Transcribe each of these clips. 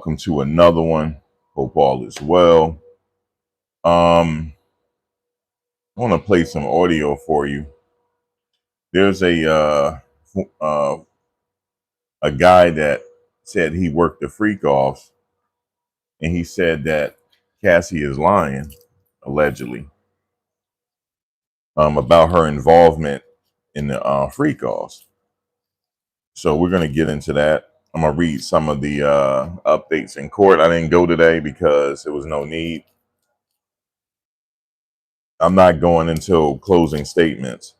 welcome to another one. Hope all is well. I want to play some audio for you. There's a guy that said he worked the freak offs, and he said that Cassie is lying, allegedly, about her involvement in the freak offs. So we're gonna get into that. I'm gonna read some of the updates in court. I didn't go today because there was no need. I'm not going until closing statements,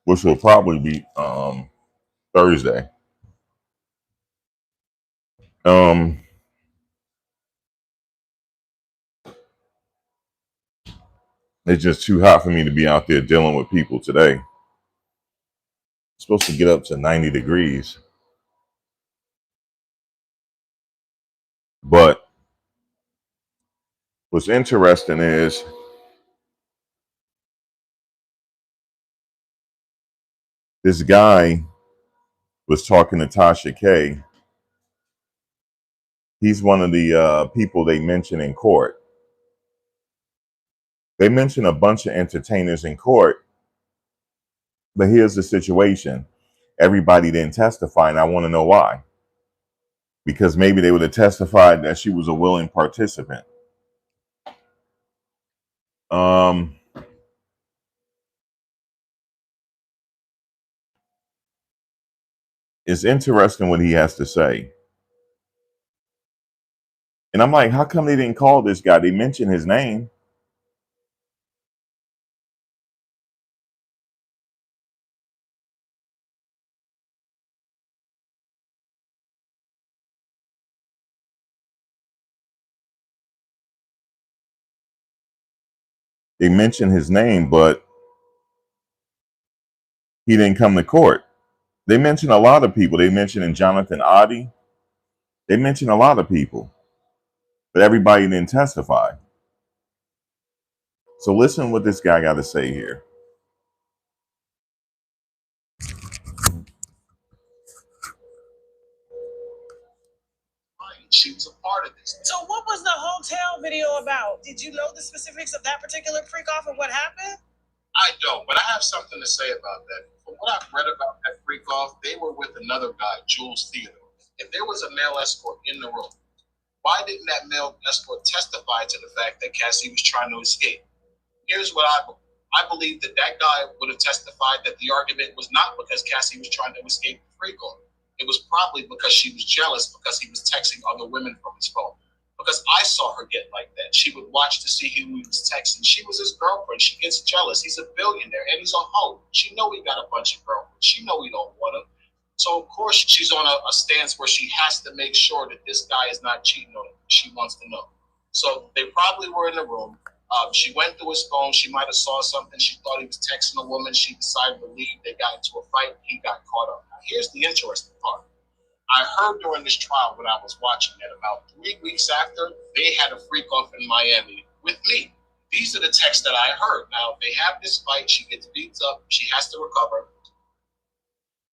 which will probably be Thursday. Um, it's just too hot for me to be out there dealing with people today. It's supposed to get up to 90 degrees. But what's interesting is this guy was talking to Tasha K. He's one of the people they mention in court. They mention a bunch of entertainers in court, but here's the situation. Everybody didn't testify, and I want to know why. Because maybe they would have testified that she was a willing participant. It's interesting what he has to say. And I'm like, how come they didn't call this guy? They mentioned his name. They mentioned his name, but he didn't come to court. They mentioned a lot of people. They mentioned Jonathan Oddie. They mentioned a lot of people, but everybody didn't testify. So listen what this guy got to say here. She was a part of this. So what was the hotel video about? Did you know the specifics of that particular freak off and what happened? I don't, but I have something to say about that. From what I've read about that freak off, they were with another guy, Jules Theodore. If there was a male escort in the room, why didn't that male escort testify to the fact that Cassie was trying to escape? Here's what I believe. I believe that that guy would have testified that the argument was not because Cassie was trying to escape the freak off. It was probably because she was jealous because he was texting other women from his phone. Because I saw her get like that. She would watch to see who he was texting. She was his girlfriend. She gets jealous. He's a billionaire and he's a hoe. She know he got a bunch of girlfriends. She know he don't want him. So of course she's on a stance where she has to make sure that this guy is not cheating on her. She wants to know. So they probably were in the room. She went through his phone. She might have saw something. She thought he was texting a woman. She decided to leave. They got into a fight. He got caught up. Now, here's the interesting part. I heard during this trial when I was watching that about 3 weeks after, they had a freak off in Miami with me. These are the texts that I heard. Now, they have this fight. She gets beat up. She has to recover.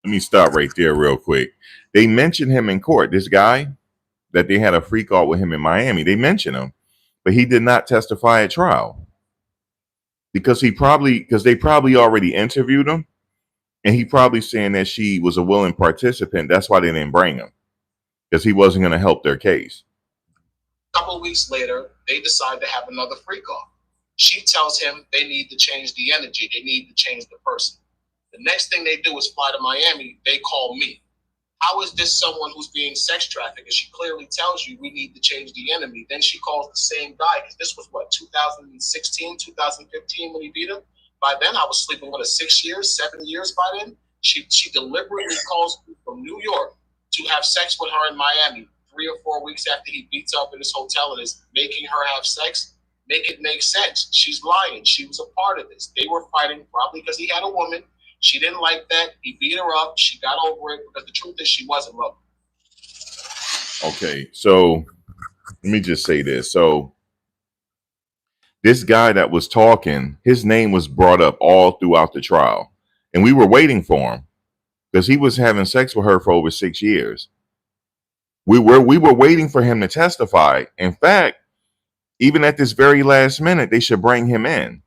Let me stop right there real quick. They mentioned him in court, this guy, that they had a freak off with him in Miami. They mentioned him, but he did not testify at trial because they probably already interviewed him. And he probably saying that she was a willing participant. That's why they didn't bring him, because he wasn't going to help their case. A couple of weeks later, they decide to have another freak off. She tells him they need to change the energy. They need to change the person. The next thing they do is fly to Miami. They call me. How is this someone who's being sex trafficked? And she clearly tells you we need to change the enemy. Then she calls the same guy, because this was what, 2016, 2015 when he beat him? By then, I was sleeping with her 6 years, 7 years by then. She deliberately calls me from New York to have sex with her in Miami 3 or 4 weeks after he beats up in his hotel and is making her have sex. Make it make sense. She's lying. She was a part of this. They were fighting probably because he had a woman. She didn't like that. He beat her up. She got over it because the truth is she wasn't loving. Okay, so let me just say this. So this guy that was talking, his name was brought up all throughout the trial. And we were waiting for him because he was having sex with her for over 6 years. We were waiting for him to testify. In fact, even at this very last minute, they should bring him in.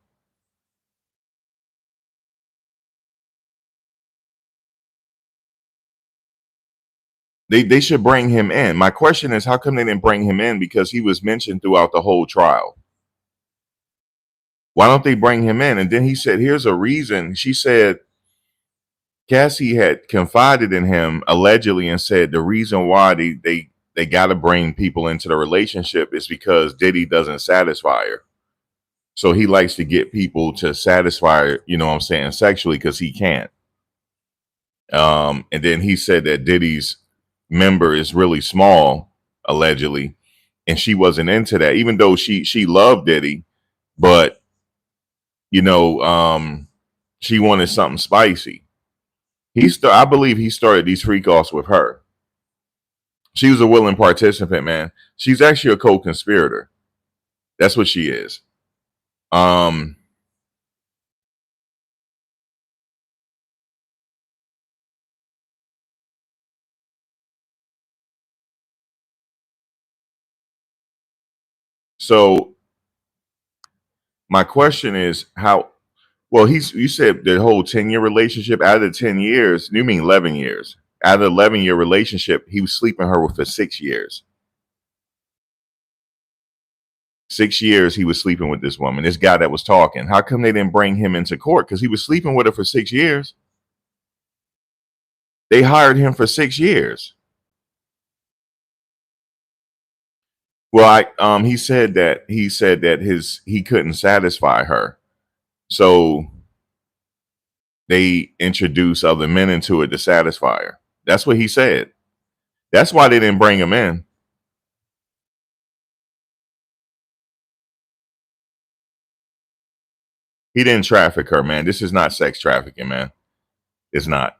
They should bring him in. My question is, how come they didn't bring him in? Because he was mentioned throughout the whole trial. Why don't they bring him in? And then he said, here's a reason. She said Cassie had confided in him allegedly and said the reason why they got to bring people into the relationship is because Diddy doesn't satisfy her. So he likes to get people to satisfy her, you know what I'm saying, sexually, because he can't. And then he said that Diddy's member is really small, allegedly, and she wasn't into that, even though she loved Diddy, but you know, she wanted something spicy. I believe he started these freak offs with her. She was a willing participant, man. She's actually a co-conspirator. That's what she is. Um, so my question is how well you said the whole 10-year relationship, out of the 10 years, you mean 11 years. Out of the 11-year relationship, he was sleeping her for 6 years. 6 years he was sleeping with this woman, this guy that was talking. How come they didn't bring him into court? Because he was sleeping with her for 6 years. They hired him for 6 years. Well, he said that he couldn't satisfy her. So they introduced other men into it to satisfy her. That's what he said. That's why they didn't bring him in. He didn't traffic her, man. This is not sex trafficking, man. It's not.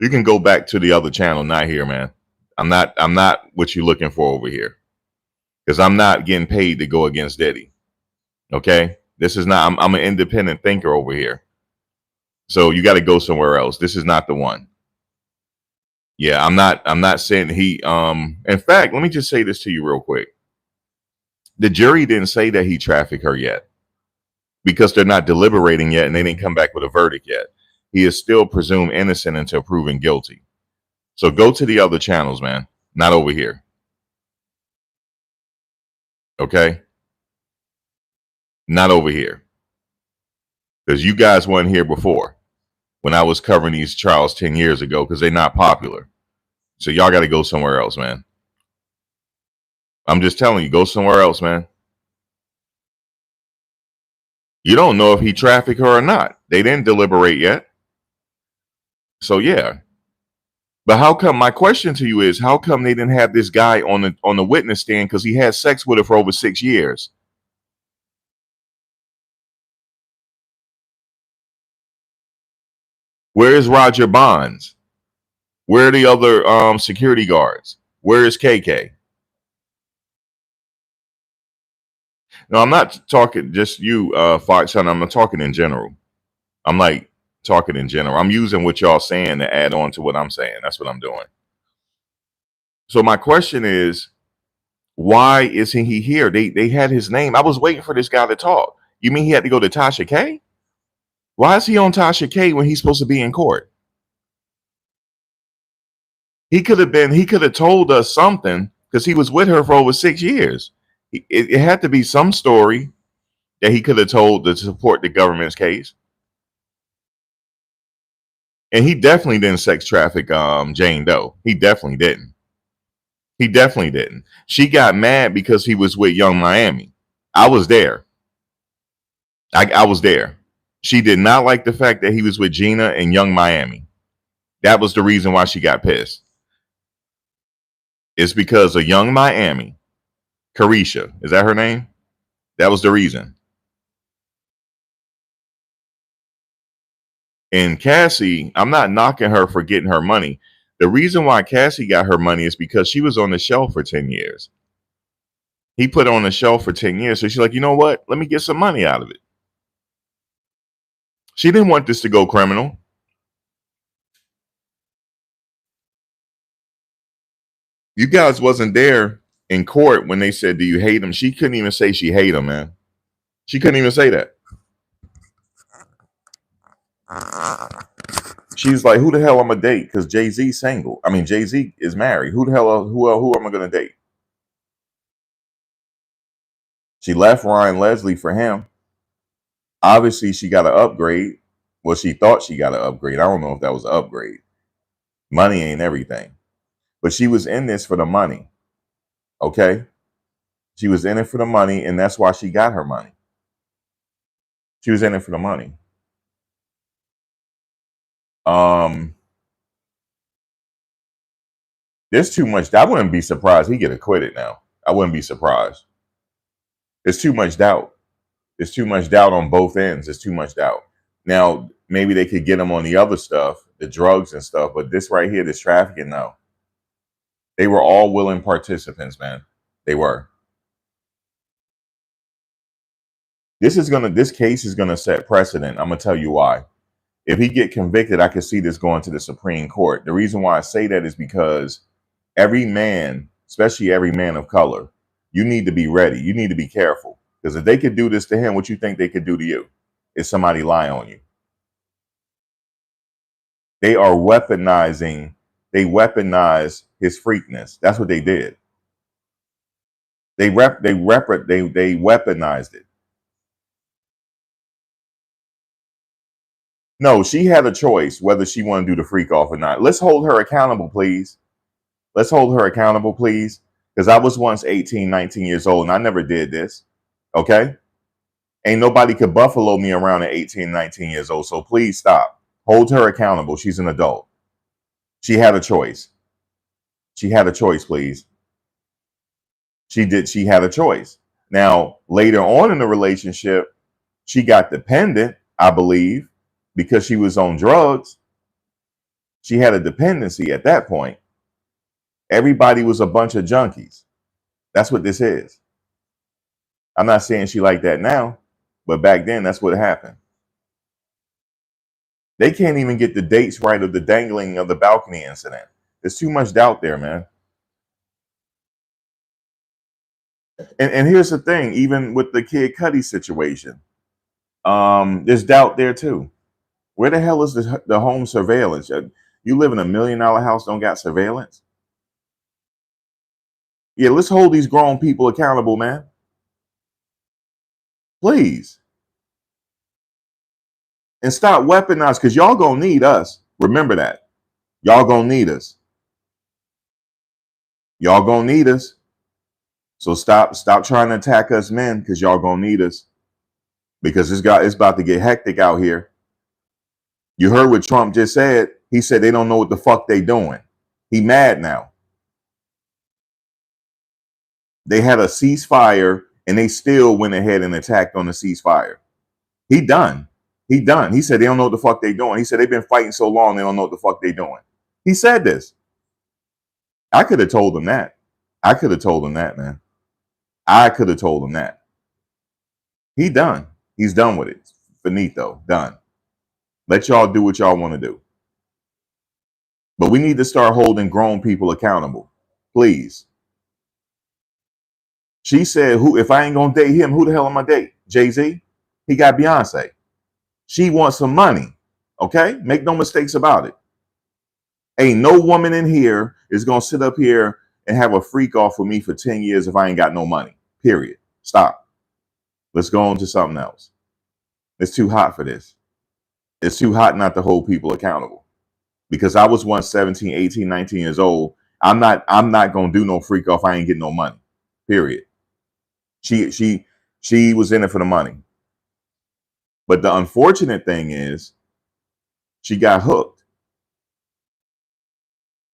You can go back to the other channel, not here, man. I'm not what you're looking for over here. Because I'm not getting paid to go against Diddy. Okay? This is not, I'm an independent thinker over here. So you got to go somewhere else. This is not the one. Yeah, I'm not saying in fact, let me just say this to you real quick. The jury didn't say that he trafficked her yet because they're not deliberating yet and they didn't come back with a verdict yet. He is still presumed innocent until proven guilty. So go to the other channels, man. Not over here. Okay? Not over here. Because you guys weren't here before when I was covering these trials 10 years ago because they're not popular. So y'all got to go somewhere else, man. I'm just telling you, go somewhere else, man. You don't know if he trafficked her or not. They didn't deliberate yet. So yeah. But how come, my question to you is, how come they didn't have this guy on the witness stand because he had sex with her for over 6 years? Where is Roger Bonds? Where are the other security guards? Where is KK? No, I'm not talking just you, Fox Son. I'm not talking in general. I'm like talking in general. I'm using what y'all saying to add on to what I'm saying. That's what I'm doing. So my question is, why isn't he here? They had his name. I was waiting for this guy to talk. You mean he had to go to Tasha K? Why is he on Tasha K when he's supposed to be in court? He could have told us something because he was with her for over 6 years. It had to be some story that he could have told to support the government's case. And he definitely didn't sex traffic Jane Doe. He definitely didn't. He definitely didn't. She got mad because he was with Young Miami. I was there. I was there. She did not like the fact that he was with Gina and Young Miami. That was the reason why she got pissed. It's because of Young Miami. Carisha, is that her name? That was the reason. And Cassie, I'm not knocking her for getting her money. The reason why Cassie got her money is because she was on the shelf for 10 years. He put her on the shelf for 10 years. So she's like, you know what? Let me get some money out of it. She didn't want this to go criminal. You guys wasn't there in court when they said, "Do you hate him?" She couldn't even say she hate him, man. She couldn't even say that. She's like, "Who the hell I'm gonna date?" Because Jay-Z's single. I mean, Jay-Z is married. Who the hell? Who am I gonna date? She left Ryan Leslie for him. Obviously, she got an upgrade. Well, she thought she got an upgrade. I don't know if that was an upgrade. Money ain't everything. But she was in this for the money. Okay? She was in it for the money, and that's why she got her money. She was in it for the money. There's too much. I wouldn't be surprised he get acquitted now. I wouldn't be surprised. There's too much doubt. There's too much doubt on both ends. There's too much doubt. Now, maybe they could get him on the other stuff, the drugs and stuff, but this right here, this trafficking, no. They were all willing participants, man. They were. This case is gonna set precedent. I'm gonna tell you why. If he get convicted, I could see this going to the Supreme Court. The reason why I say that is because every man, especially every man of color, you need to be ready. You need to be careful. Because if they could do this to him, what you think they could do to you? If somebody lie on you. They are weaponizing, they weaponize his freakness. That's what they did. They weaponized it. No, she had a choice whether she wanted to do the freak off or not. Let's hold her accountable, please. Let's hold her accountable, please. Because I was once 18, 19 years old, and I never did this. Okay? Ain't nobody could buffalo me around at 18, 19 years old. So please stop. Hold her accountable. She's an adult. She had a choice. She had a choice, please. She had a choice. Now, later on in the relationship, she got dependent, I believe, because she was on drugs. She had a dependency at that point. Everybody was a bunch of junkies. That's what this is. I'm not saying she like that now, but back then, that's what happened. They can't even get the dates right of the dangling of the balcony incident. There's too much doubt there, man. And here's the thing, even with the Kid Cudi situation, there's doubt there too. Where the hell is the home surveillance? You live in $1 million house, don't got surveillance? Yeah, let's hold these grown people accountable, man. Please. And stop weaponizing, because y'all gonna need us. Remember that. Y'all gonna need us. Y'all gonna need us. So stop trying to attack us men, because y'all gonna need us. Because it's about to get hectic out here. You heard what Trump just said. He said they don't know what the fuck they doing. He mad now. They had a ceasefire and they still went ahead and attacked on the ceasefire. He done. He done. He said they don't know what the fuck they doing. He said they've been fighting so long they don't know what the fuck they doing. He said this. I could have told him that. I could have told him that, man. I could have told him that. He done. He's done with it. Finito. Done. Let y'all do what y'all want to do. But we need to start holding grown people accountable. Please. She said, "Who? If I ain't gonna date him, who the hell am I date? Jay-Z? He got Beyonce. She wants some money. Okay? Make no mistakes about it. Ain't no woman in here is gonna sit up here and have a freak off with me for 10 years if I ain't got no money. Period. Stop. Let's go on to something else. It's too hot for this. It's too hot not to hold people accountable. Because I was once 17, 18, 19 years old. I'm not gonna do no freak off. I ain't getting no money. Period. She was in it for the money. But the unfortunate thing is she got hooked.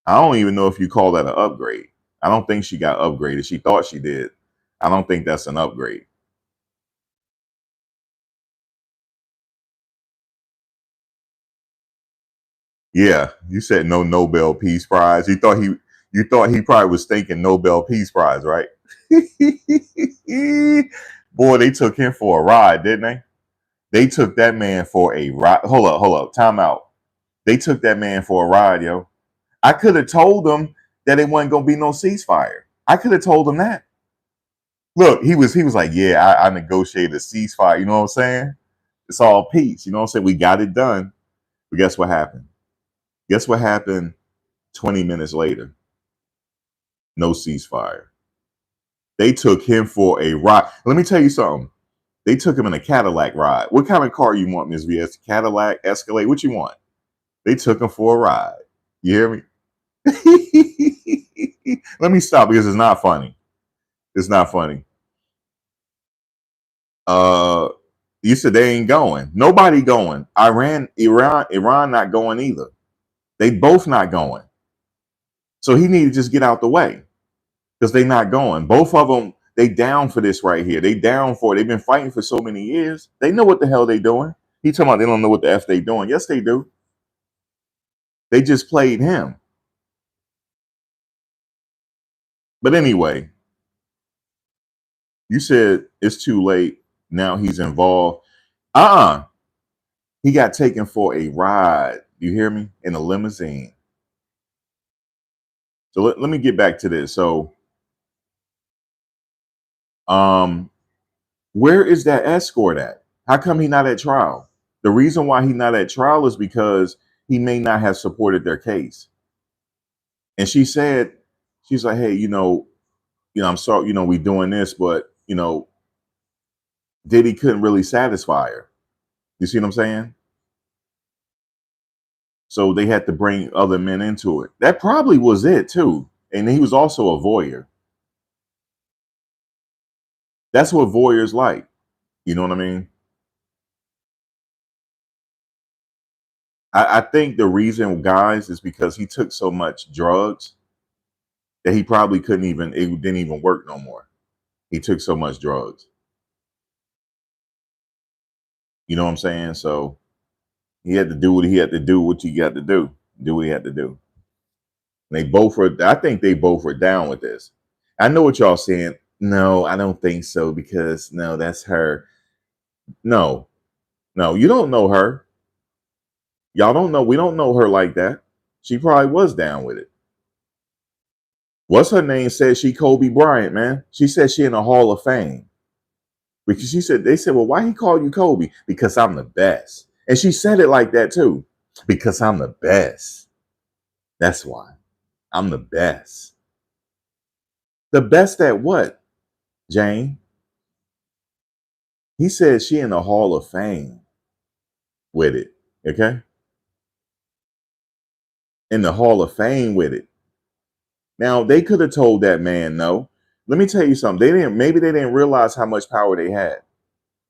I don't even know if you call that an upgrade. I don't think she got upgraded. She thought she did. I don't think that's an upgrade. Yeah, you said no Nobel Peace Prize. You thought he probably was thinking Nobel Peace Prize, right? Boy, they took him for a ride, didn't they? They took that man for a ride. Hold up. Time out. They took that man for a ride, yo. I could have told them that it wasn't gonna be no ceasefire. I could have told him that. Look, he was like, yeah, I negotiated a ceasefire. You know what I'm saying? It's all peace. You know what I'm saying? We got it done. But guess what happened? Guess what happened 20 minutes later? No ceasefire. They took him for a ride. Let me tell you something. They took him in a Cadillac ride. What kind of car you want, Ms. VS? Cadillac, Escalade? What you want? They took him for a ride. You hear me? Let me stop because it's not funny. It's not funny. You said they ain't going. Nobody going. Iran not going either. They both not going. So he need to just get out the way because they not going. Both of them, they down for this right here. They down for it. They've been fighting for so many years. They know what the hell they doing. He talking about they don't know what the F they doing. Yes, they do. They just played him. But anyway, you said it's too late. Now he's involved. He got taken for a ride. You hear me? In a limousine. So let me get back to this. So, where is that escort at? How come he not at trial? The reason why he not at trial is because he may not have supported their case. And she said, she's like, hey, I'm sorry, we doing this, but Diddy couldn't really satisfy her. You see what I'm saying? So they had to bring other men into it. That probably was it too. And he was also a voyeur. That's what voyeurs like. You know what I mean? I think the reason, guys, is because he took so much drugs that he probably it didn't even work no more. He took so much drugs. You know what I'm saying? So he had to do what he had to do, what you got to do. Do what he had to do. And I think they both were down with this. I know what y'all saying. No, I don't think so because no, that's her. No, you don't know her. Y'all don't know. We don't know her like that. She probably was down with it. What's her name? Said she Kobe Bryant, man. She said she in the Hall of Fame. Because they said, well, why he call you Kobe? Because I'm the best. And she said it like that too. Because I'm the best. That's why. I'm the best. The best at what, Jane? He said she in the Hall of Fame with it. Okay? In the Hall of Fame with it. Now, they could have told that man no. Let me tell you something. Maybe they didn't realize how much power they had.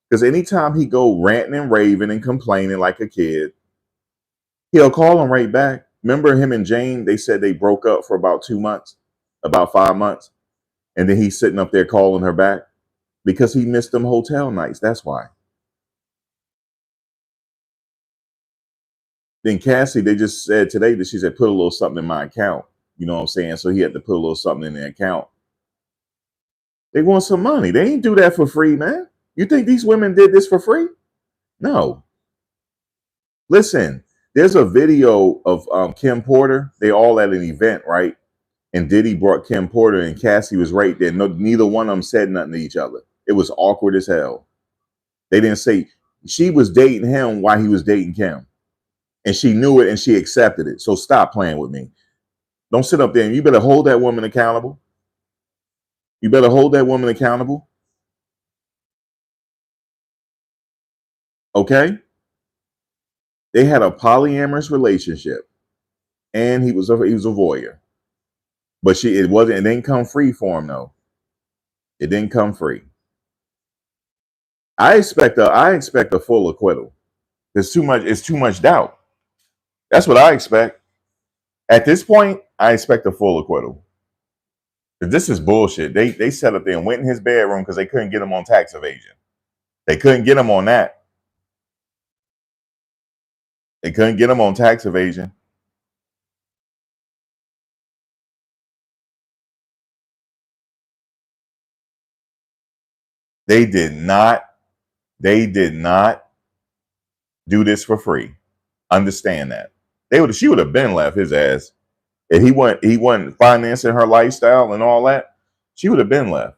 Because anytime he go ranting and raving and complaining like a kid, he'll call him right back. Remember him and Jane, they said they broke up for about 2 months, about 5 months. And then he's sitting up there calling her back because he missed them hotel nights. That's why. Then Cassie, they just said today that she said, put a little something in my account. You know what I'm saying? So he had to put a little something in the account. They want some money. They ain't do that for free, man. You think these women did this for free? No. Listen, there's a video of Kim Porter. They all at an event, right? And Diddy brought Kim Porter and Cassie was right there. No, neither one of them said nothing to each other. It was awkward as hell. They didn't say she was dating him while he was dating Kim. And she knew it and she accepted it. So stop playing with me. Don't sit up there and you better hold that woman accountable. You better hold that woman accountable. Okay? They had a polyamorous relationship. And he was a voyeur. But it didn't come free for him though. It didn't come free. I expect a full acquittal. It's too much doubt. That's what I expect. At this point, I expect a full acquittal. This is bullshit. They set up there and went in his bedroom because they couldn't get him on tax evasion. They couldn't get him on that. They couldn't get him on tax evasion. They did not do this for free. Understand that. She would have been left his ass. If he wasn't financing her lifestyle and all that, she would have been left.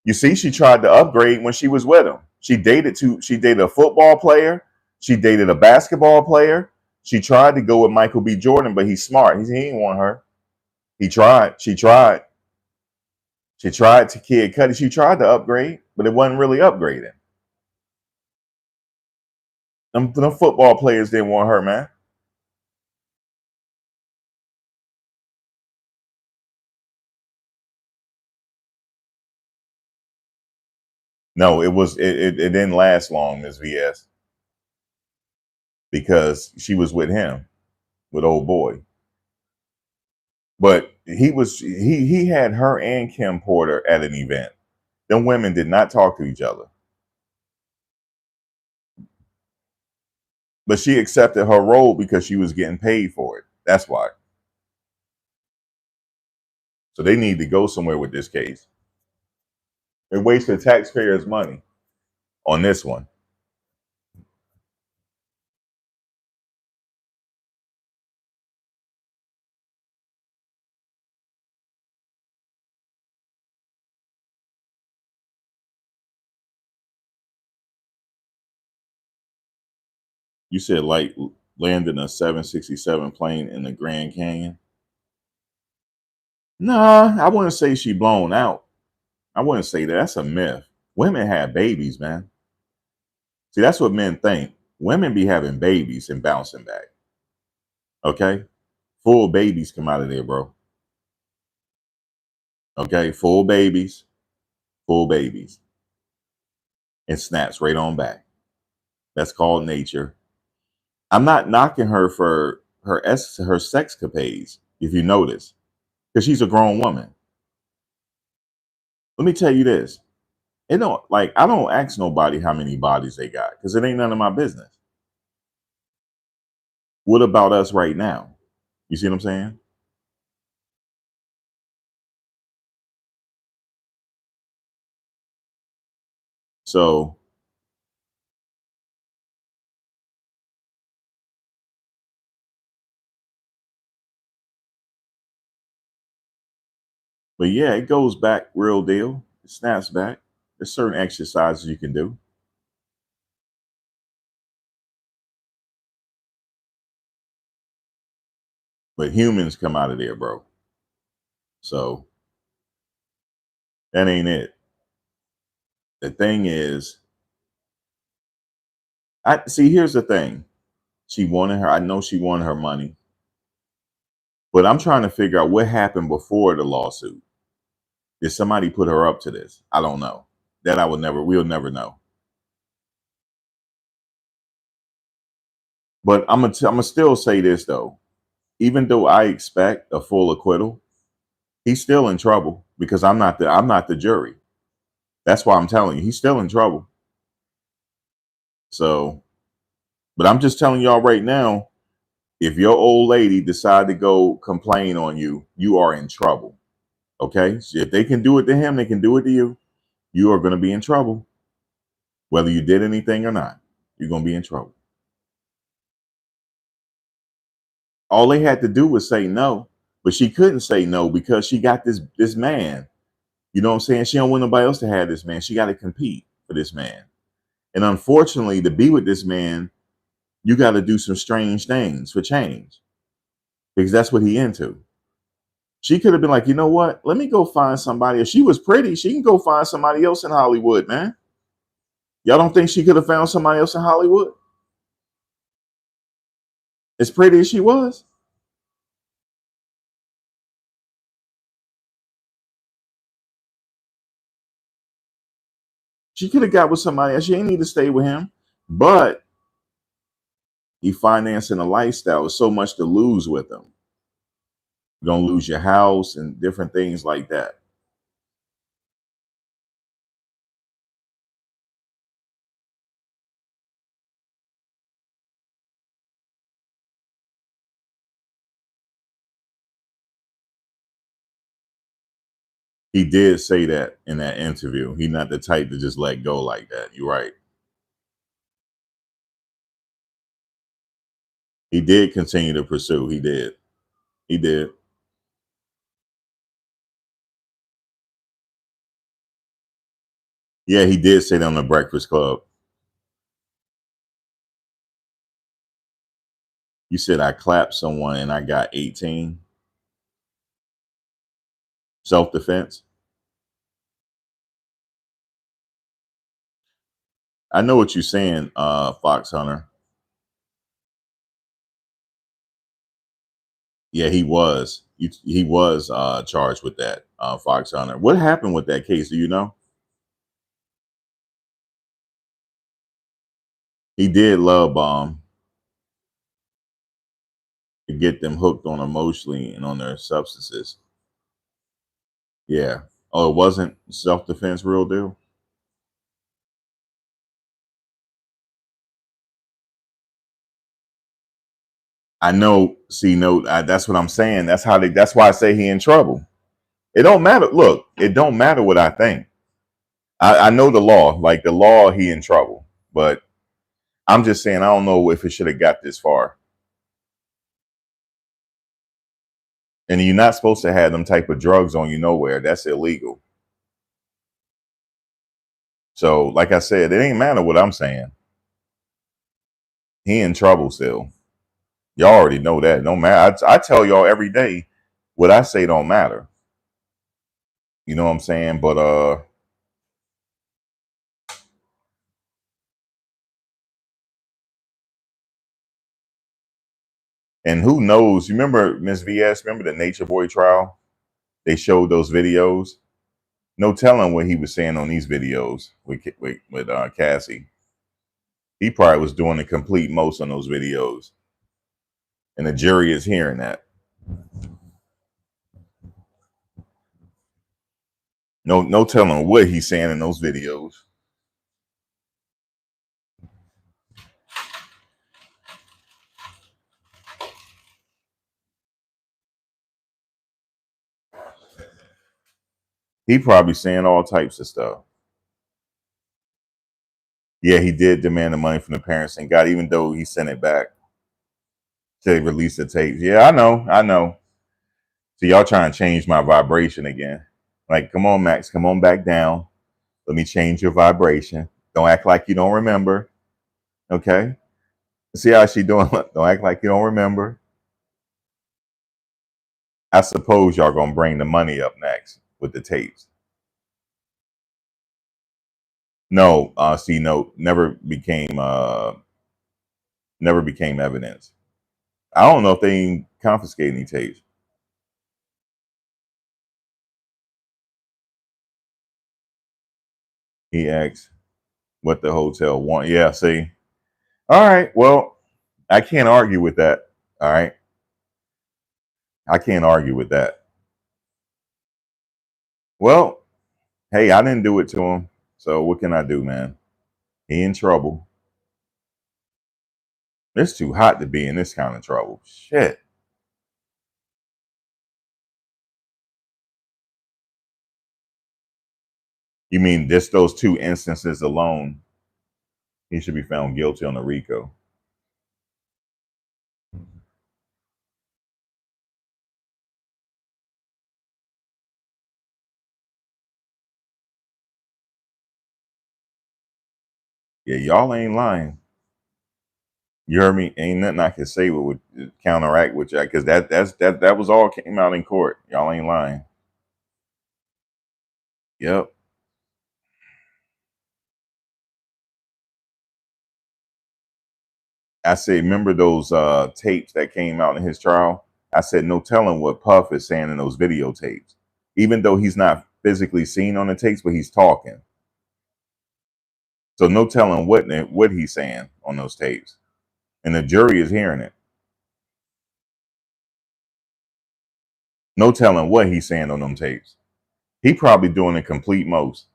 You see, she tried to upgrade when she was with him. She dated a football player, she dated a basketball player. She tried to go with Michael B. Jordan, but he's smart. He didn't want her. He tried. She tried. She tried to Kid Cudi. She tried to upgrade, but it wasn't really upgrading. Them football players didn't want her, man. No, it didn't last long, Ms. VS, because she was with him, with old boy. But he had her and Kim Porter at an event. Them women did not talk to each other. But she accepted her role because she was getting paid for it. That's why. So they need to go somewhere with this case. They wasted taxpayers' money on this one. You said like landing a 767 plane in the Grand Canyon? Nah, I wouldn't say she blown out. I wouldn't say that. That's a myth. Women have babies, man. See, that's what men think. Women be having babies and bouncing back. Okay? Full babies come out of there, bro. Okay? Full babies. It snaps right on back. That's called nature. I'm not knocking her for her sexcapades, if you notice, because she's a grown woman. Let me tell you this. I don't ask nobody how many bodies they got because it ain't none of my business. What about us right now? You see what I'm saying? So, but yeah, it goes back real deal. It snaps back. There's certain exercises you can do. But humans come out of there, bro. So that ain't it. The thing is, I see. Here's the thing. She wanted her. I know she wanted her money, but I'm trying to figure out what happened before the lawsuit. Did somebody put her up to this? I don't know. That I would never. We'll never know. But I'm gonna still say this though. Even though I expect a full acquittal, he's still in trouble because I'm not the jury. That's why I'm telling you, he's still in trouble. So, but I'm just telling y'all right now, if your old lady decide to go complain on you, you are in trouble. Okay? So if they can do it to him, they can do it to you. You are going to be in trouble. Whether you did anything or not, you're going to be in trouble. All they had to do was say no, but she couldn't say no because she got this man. You know what I'm saying? She don't want nobody else to have this man. She got to compete for this man. And unfortunately, to be with this man, you got to do some strange things for change because that's what he into. She could have been like, you know what? Let me go find somebody. If she was pretty, she can go find somebody else in Hollywood, man. Y'all don't think she could have found somebody else in Hollywood? As pretty as she was? She could have got with somebody else. She ain't need to stay with him. But he financing a lifestyle with so much to lose with him. You're going to lose your house and different things like that. He did say that in that interview. He's not the type to just let go like that. You're right. He did continue to pursue. He did. He did. Yeah, he did say that on the Breakfast Club. You said I clapped someone and I got 18. Self-defense. I know what you're saying, Fox Hunter. Yeah, he was. He was charged with that, Fox Hunter. What happened with that case? Do you know? He did love bomb to get them hooked on emotionally and on their substances. Yeah. Oh, it wasn't self-defense, real deal. I know. See, no, that's what I'm saying. That's how they. That's why I say he in trouble. It don't matter. Look, it don't matter what I think. I know the law. Like the law, he in trouble. But I'm just saying, I don't know if it should have got this far. And you're not supposed to have them type of drugs on you nowhere. That's illegal. So, like I said, it ain't matter what I'm saying. He in trouble still. Y'all already know that. No matter. I tell y'all every day, what I say don't matter. You know what I'm saying? But and who knows? You remember Miss VS? Remember the Nature Boy trial? They showed those videos. No telling what he was saying on these videos with Cassie. He probably was doing the complete most on those videos, and the jury is hearing that. No telling what he's saying in those videos. He probably saying all types of stuff. Yeah, he did demand the money from the parents and got, even though he sent it back to release the tapes. Yeah, I know. So y'all trying to change my vibration again. Like, come on, Max, come on back down. Let me change your vibration. Don't act like you don't remember. Okay? See how she doing? Don't act like you don't remember. I suppose y'all gonna bring the money up next with the tapes. No, see, no, never became evidence. I don't know if they even confiscate any tapes. He asked what the hotel want. Yeah, see. All right, well, I can't argue with that. All right. I can't argue with that. Well, hey, I didn't do it to him. So what can I do, man? He in trouble. It's too hot to be in this kind of trouble. Shit. You mean just those two instances alone, he should be found guilty on the RICO. Yeah, y'all ain't lying. You heard me? Ain't nothing I can say would counteract with that, because that was all came out in court. Y'all ain't lying. Yep. I said, remember those tapes that came out in his trial? I said, no telling what Puff is saying in those videotapes, even though he's not physically seen on the tapes, but he's talking. So no telling what he's saying on those tapes, and the jury is hearing it. No telling what he's saying on them tapes. He probably doing a complete most,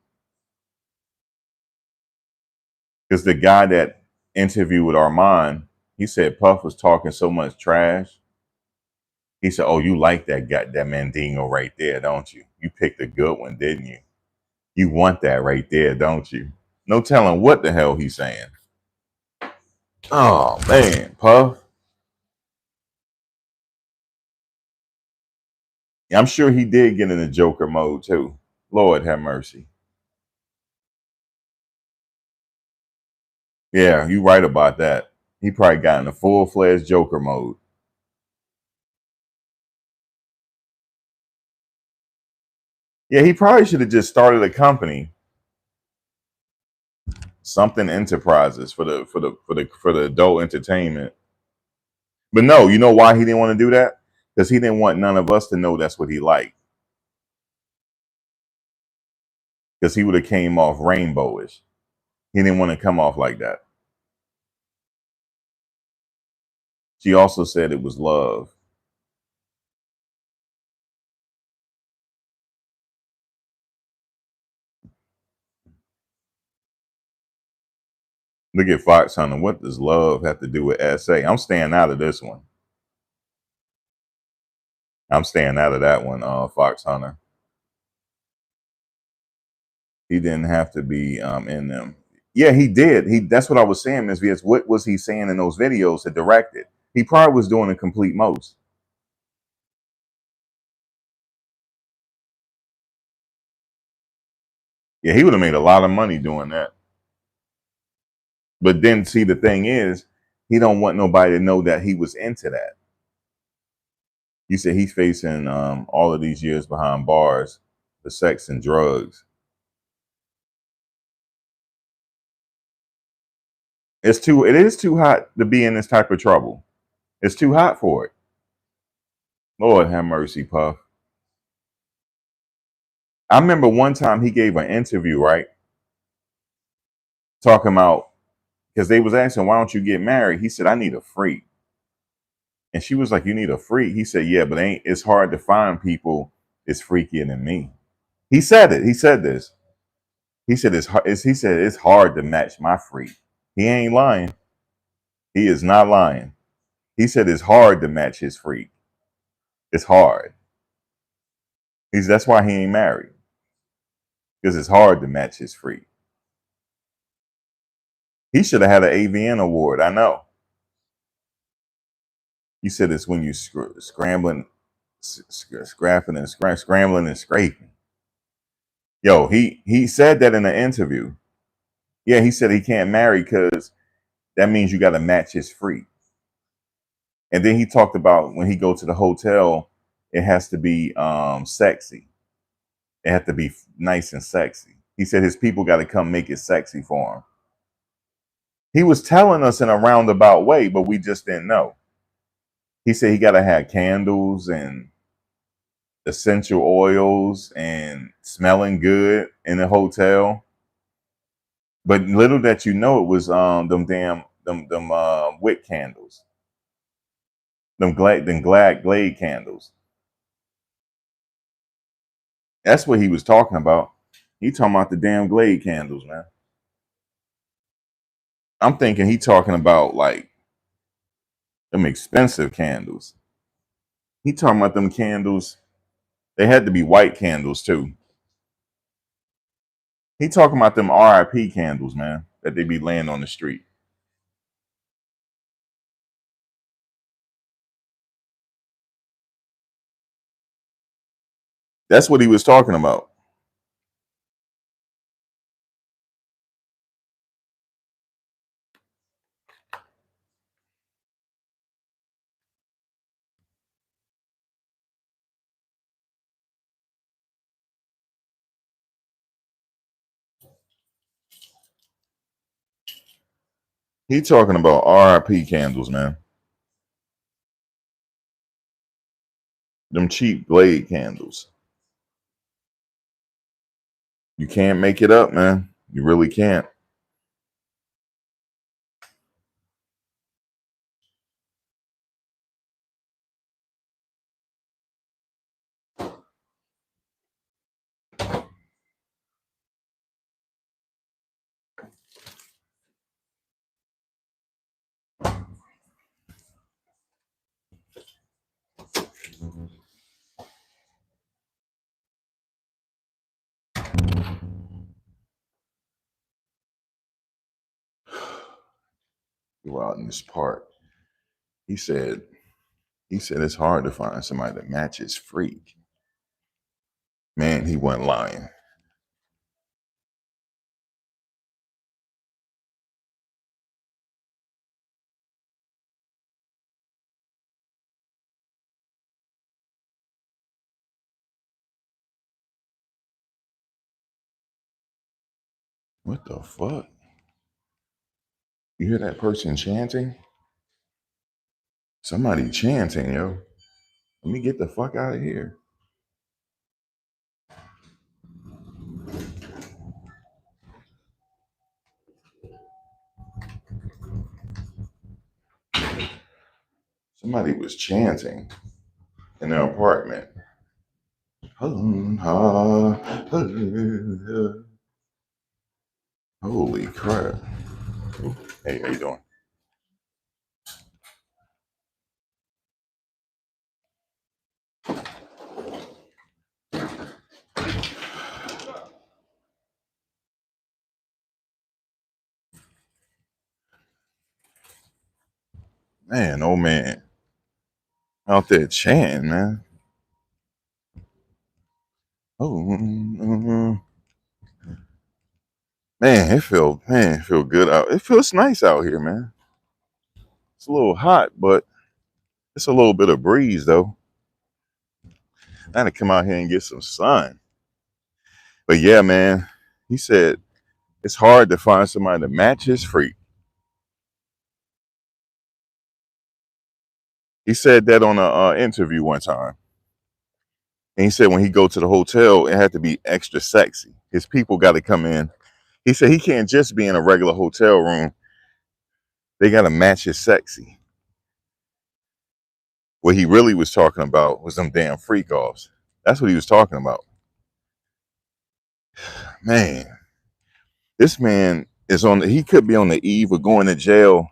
because the guy that interviewed with Armand, he said Puff was talking so much trash. He said, "Oh, you like that guy, that Mandingo right there, don't you? You picked a good one, didn't you? You want that right there, don't you?" No telling what the hell he's saying. Oh man, Puff. I'm sure he did get in the Joker mode too. Lord have mercy. Yeah, you right about that. He probably got in a full-fledged Joker mode. Yeah, he probably should have just started a company, something enterprises for the adult entertainment. But no, you know why he didn't want to do that? Because he didn't want none of us to know that's what he liked. Because he would have came off rainbowish. He didn't want to come off like that. She also said it was love. Look at Fox Hunter. What does love have to do with SA? I'm staying out of this one. I'm staying out of that one, Fox Hunter. He didn't have to be in them. Yeah, he did. That's what I was saying, Ms. VS. What was he saying in those videos to direct it? He probably was doing a complete most. Yeah, he would have made a lot of money doing that. But then see the thing is, he don't want nobody to know that he was into that. You said he's facing all of these years behind bars for sex and drugs. It is too hot to be in this type of trouble. It's too hot for it. Lord have mercy, Puff. I remember one time he gave an interview, right? Talking about, because they was asking, why don't you get married? He said, I need a freak. And she was like, you need a freak? He said, yeah, but it's hard to find people as freakier than me. He said it. He said this. He said he said it's hard to match my freak. He ain't lying. He is not lying. He said it's hard to match his freak. It's hard. That's why he ain't married. Because it's hard to match his freak. He should have had an AVN award. I know. You said it's when you scrambling, scrapping and scrambling and scraping. Yo, he said that in an interview. Yeah, he said he can't marry because that means you got to match his freak. And then he talked about when he go to the hotel, it has to be sexy. It has to be nice and sexy. He said his people got to come make it sexy for him. He was telling us in a roundabout way, but we just didn't know. He said he got to have candles and essential oils and smelling good in the hotel. But little that you know, it was them damn them wick candles, them glade candles. That's what he was talking about. He talking about the damn glade candles, man. I'm thinking he talking about like them expensive candles. He talking about them candles. They had to be white candles too. He talking about them RIP candles, man, that they be laying on the street. That's what he was talking about. He talking about RIP candles, man. Them cheap glade candles. You can't make it up, man. You really can't. Go out in this park. He said it's hard to find somebody that matches freak. Man, he wasn't lying. What the fuck? You hear that person chanting? Somebody chanting, yo. Let me get the fuck out of here. Somebody was chanting in their apartment. Holy crap. Hey, how you doing? Man, oh man. Out there chanting, man. Oh, man, it feel good out. It feels nice out here, man. It's a little hot, but it's a little bit of breeze though. I had to come out here and get some sun. But yeah, man, he said it's hard to find somebody to match his freak. He said that on a interview one time. And he said when he go to the hotel, it had to be extra sexy. His people got to come in. He said he can't just be in a regular hotel room. They got to match his sexy. What he really was talking about was them damn freak offs. That's what he was talking about. Man, this man is he could be on the eve of going to jail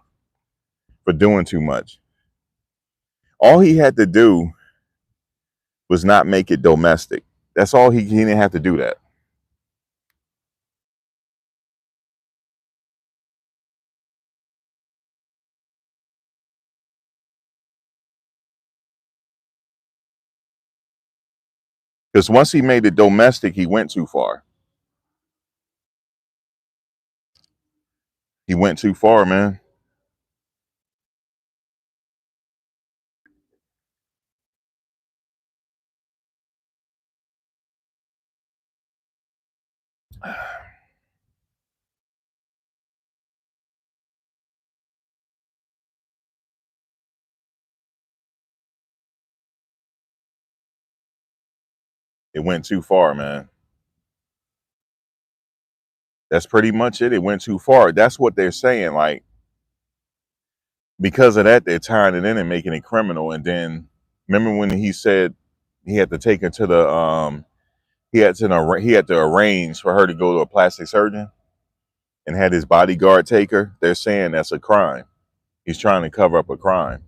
for doing too much. All he had to do was not make it domestic. That's all he didn't have to do that. Because once he made it domestic, he went too far. He went too far, man. It went too far, man. That's pretty much it. It went too far. That's what they're saying. Like, because of that, they're tying it in and making it criminal. And then remember when he said he had to take her to the he had to arrange for her to go to a plastic surgeon and had his bodyguard take her. They're saying that's a crime. He's trying to cover up a crime.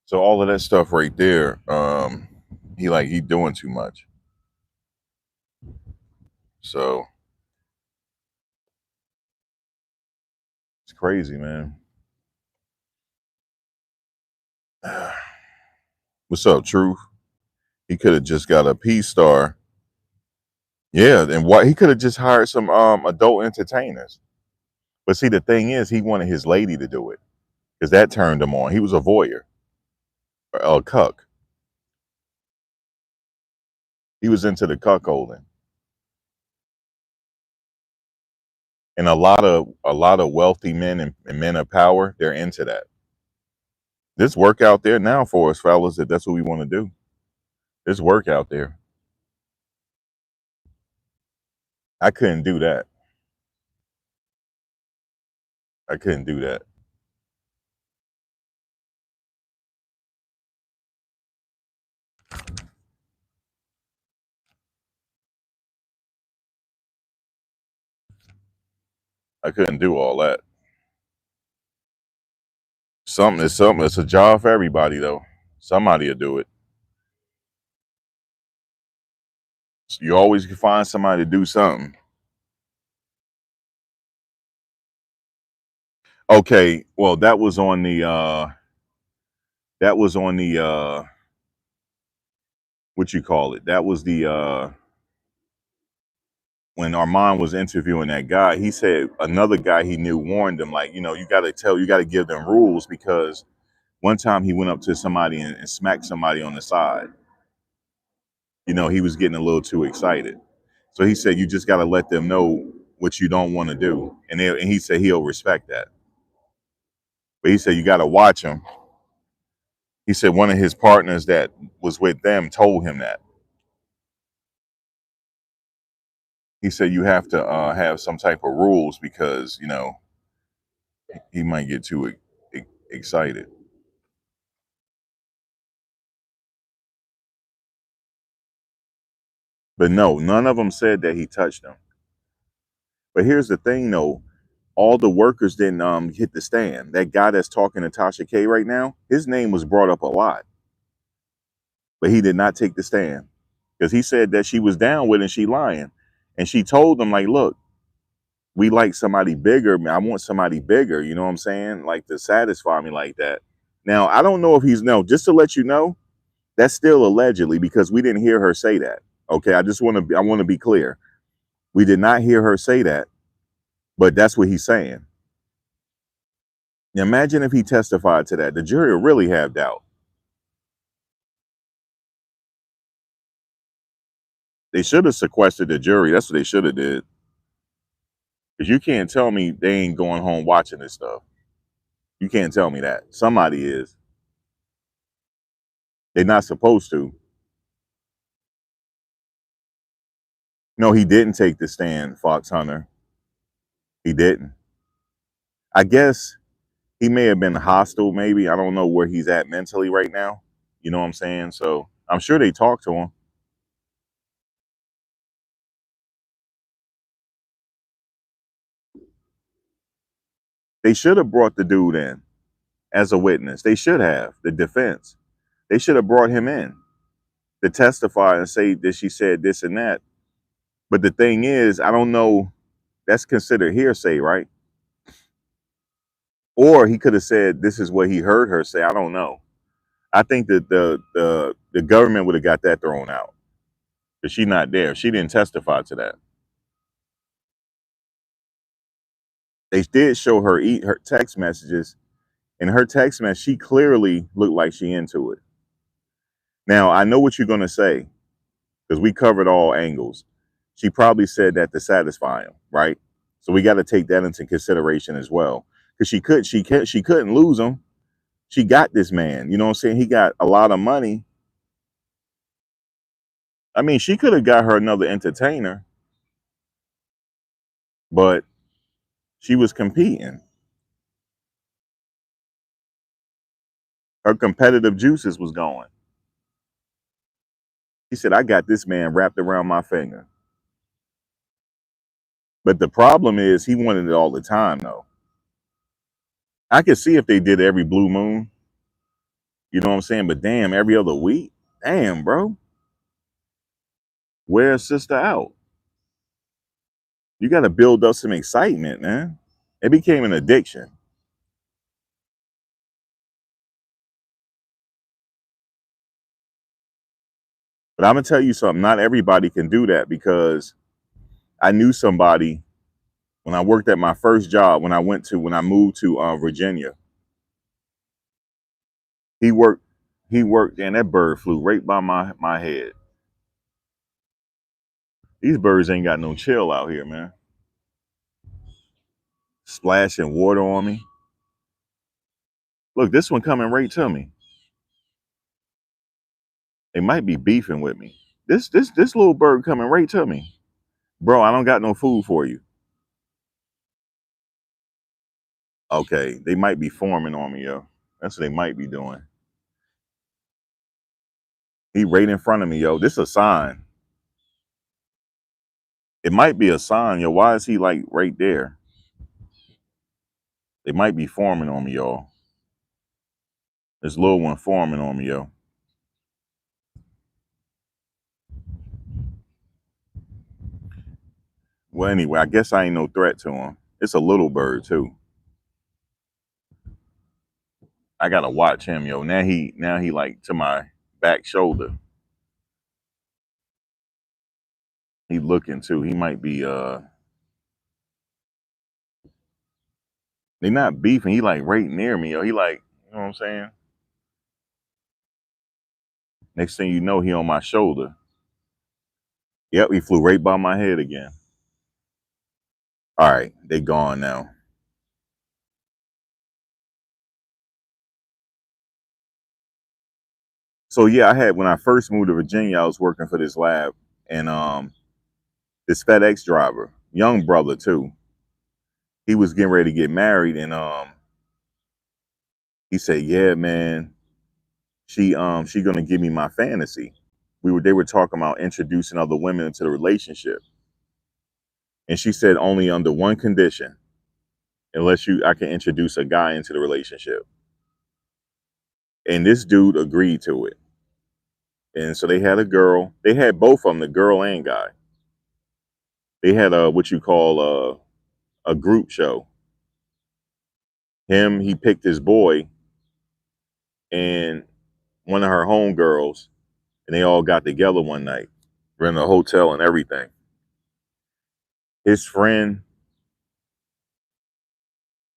So all of that stuff right there, he doing too much. So it's crazy, man. What's up, Truth? He could have just got a P star. Yeah, and what he could have just hired some adult entertainers. But see, the thing is, he wanted his lady to do it because that turned him on. He was a voyeur, a cuck. He was into the cuckolding, and a lot of wealthy men and men of power, they're into that. There's work out there now for us, fellas. If that's what we want to do, there's work out there. I couldn't do that. I couldn't do that. I couldn't do all that. Something is something. It's a job for everybody, though. Somebody will do it. You always can find somebody to do something. Okay, well, that was on the what you call it. That was the when Armand was interviewing that guy, he said another guy he knew warned him, like, you got to give them rules, because one time he went up to somebody and smacked somebody on the side. He was getting a little too excited. So he said, you just got to let them know what you don't want to do. And he said he'll respect that. But he said, you got to watch him. He said one of his partners that was with them told him that. He said, you have to have some type of rules, because, he might get too excited. But no, none of them said that he touched them. But here's the thing, though. All the workers didn't hit the stand. That guy that's talking to Tasha K right now, his name was brought up a lot. But he did not take the stand, because he said that she was down with it and she lying. And she told them, like, look, we like somebody bigger. I want somebody bigger, you know what I'm saying? Like, to satisfy me like that. Now, I don't know if just to let you know, that's still allegedly, because we didn't hear her say that. Okay, I want to be clear. We did not hear her say that, but that's what he's saying. Now, imagine if he testified to that. The jury will really have doubt. They should have sequestered the jury. That's what they should have did. Because you can't tell me they ain't going home watching this stuff. You can't tell me that. Somebody is. They're not supposed to. No, he didn't take the stand, Fox Hunter. He didn't. I guess he may have been hostile, maybe. I don't know where he's at mentally right now. You know what I'm saying? So I'm sure they talked to him. They should have brought the dude in as a witness. They should have. The defense. They should have brought him in to testify and say that she said this and that. But the thing is, I don't know. That's considered hearsay, right? Or he could have said this is what he heard her say. I don't know. I think that the government would have got that thrown out, but she's not there. She didn't testify to that. They did show her eat her text messages. In her text message, she clearly looked like she into it. Now, I know what you're going to say, because we covered all angles. She probably said that to satisfy him, right? So we got to take that into consideration as well, because she couldn't lose him. She got this man. You know what I'm saying? He got a lot of money. I mean, she could have got her another entertainer, but she was competing. Her competitive juices was going. He said, I got this man wrapped around my finger. But the problem is he wanted it all the time, though. I could see if they did every blue moon. You know what I'm saying? But damn, every other week? Damn, bro. Wear a sister out. You got to build up some excitement, man. It became an addiction. But I'm going to tell you something. Not everybody can do that, because I knew somebody when I worked at my first job, when I moved to Virginia. He worked, and that bird flew right by my head. These birds ain't got no chill out here, man. Splashing water on me. Look, this one coming right to me. They might be beefing with me. This little bird coming right to me. Bro, I don't got no food for you. Okay, they might be forming on me, yo. That's what they might be doing. He right in front of me, yo. This is a sign. It might be a sign, yo. Why is he like right there? They might be forming on me, y'all. This little one forming on me, yo. Well, anyway, I guess I ain't no threat to him. It's a little bird too. I gotta watch him, yo. Now he like to my back shoulder. He looking too. He might be they not beefing. He like right near me, yo. He like, you know what I'm saying? Next thing you know, he on my shoulder. Yep, he flew right by my head again. All right, they gone now. So yeah, I had when I first moved to Virginia, I was working for this lab, and this FedEx driver, young brother too, he was getting ready to get married, and he said, "Yeah, man, she gonna give me my fantasy." They were talking about introducing other women into the relationship, and she said only under one condition, unless I can introduce a guy into the relationship. And this dude agreed to it, and so they had a girl. They had both of them, the girl and guy. They had a what you call a group show. He picked his boy and one of her homegirls, and they all got together one night, rented a hotel and everything. His friend,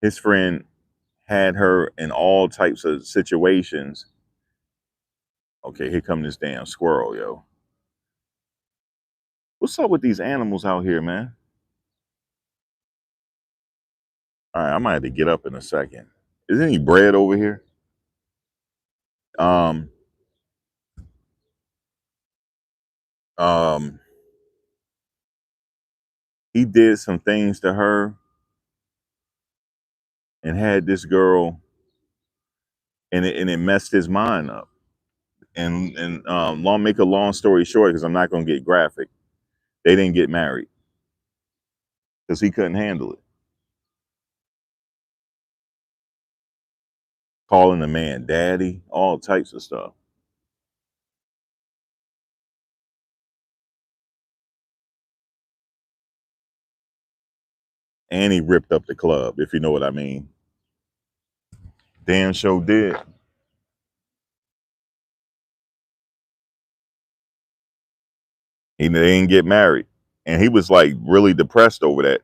his friend had her in all types of situations. Okay, here come this damn squirrel, yo. What's up with these animals out here, man? All right, I might have to get up in a second. Is there any bread over here? Um, um, he did some things to her and had this girl, and it messed his mind up. And make a long story short, because I'm not gonna get graphic. They didn't get married because he couldn't handle it. Calling the man daddy, all types of stuff. And he ripped up the club, if you know what I mean. Damn sure did. They didn't get married. And he was like really depressed over that.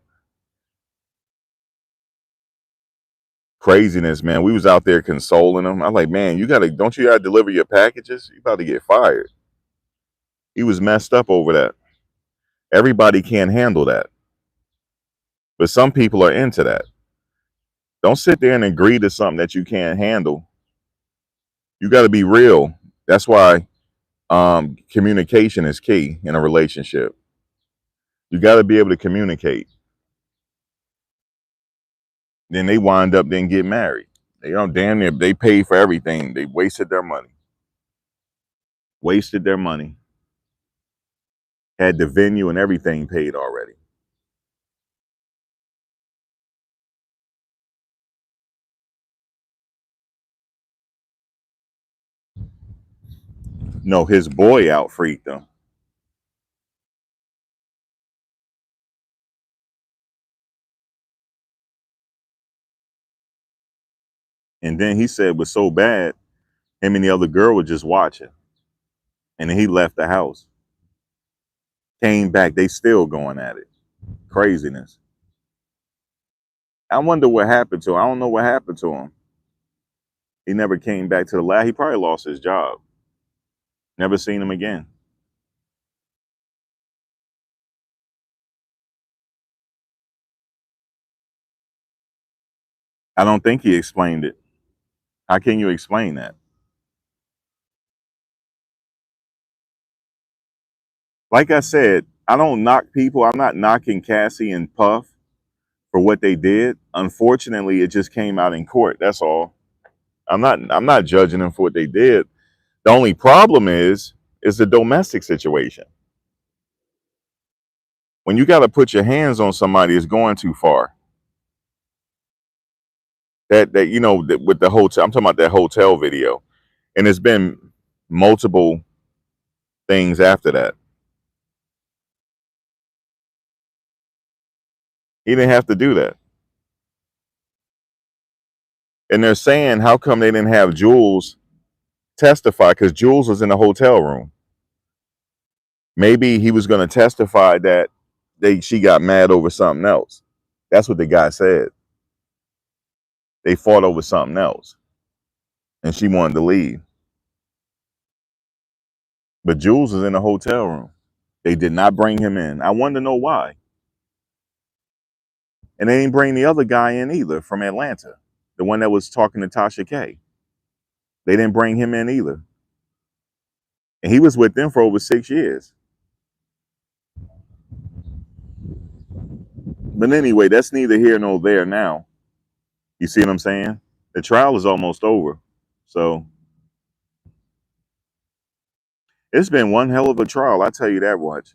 Craziness, man. We was out there consoling him. I'm like, man, don't you gotta deliver your packages? You about to get fired. He was messed up over that. Everybody can't handle that. But some people are into that. Don't sit there and agree to something that you can't handle. You got to be real. That's why communication is key in a relationship. You got to be able to communicate. Then they wind up then get married. They don't damn near they paid for everything. They wasted their money. Wasted their money. Had the venue and everything paid already. No, his boy out freaked them. And then he said it was so bad, him and the other girl were just watching. And then he left the house. Came back, they still going at it. Craziness. I wonder what happened to him. I don't know what happened to him. He never came back to the lab. He probably lost his job. Never seen him again. I don't think he explained it. How can you explain that? Like I said, I don't knock people. I'm not knocking Cassie and Puff for what they did. Unfortunately, it just came out in court. That's all. I'm not judging them for what they did. The only problem is the domestic situation. When you got to put your hands on somebody, it's going too far. With the hotel, I'm talking about that hotel video, and it's been multiple things after that. He didn't have to do that. And they're saying, how come they didn't have Jules testify? Because Jules was in the hotel room. Maybe he was going to testify that she got mad over something else. That's what the guy said. They fought over something else, and she wanted to leave. But Jules was in the hotel room. They did not bring him in. I wanted to know why. And they didn't bring the other guy in either from Atlanta, the one that was talking to Tasha K. They didn't bring him in either. And he was with them for over 6 years. But anyway, that's neither here nor there now. You see what I'm saying? The trial is almost over. So it's been one hell of a trial. I tell you that much.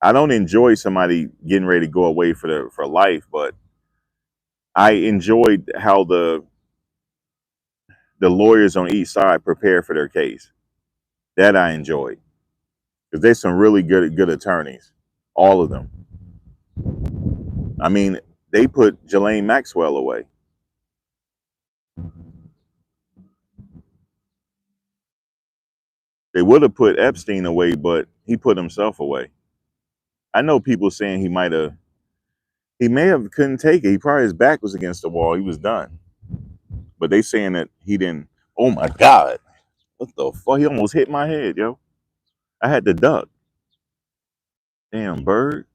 I don't enjoy somebody getting ready to go away for life, but I enjoyed how the lawyers on each side prepare for their case. That I enjoyed. Because there's some really good attorneys. All of them. I mean, they put Ghislaine Maxwell away. They would have put Epstein away, but he put himself away. I know people saying he may have couldn't take it. He probably his back was against the wall. He was done. But they saying that he didn't. Oh my God. What the fuck? He almost hit my head, yo. I had to duck. Damn bird.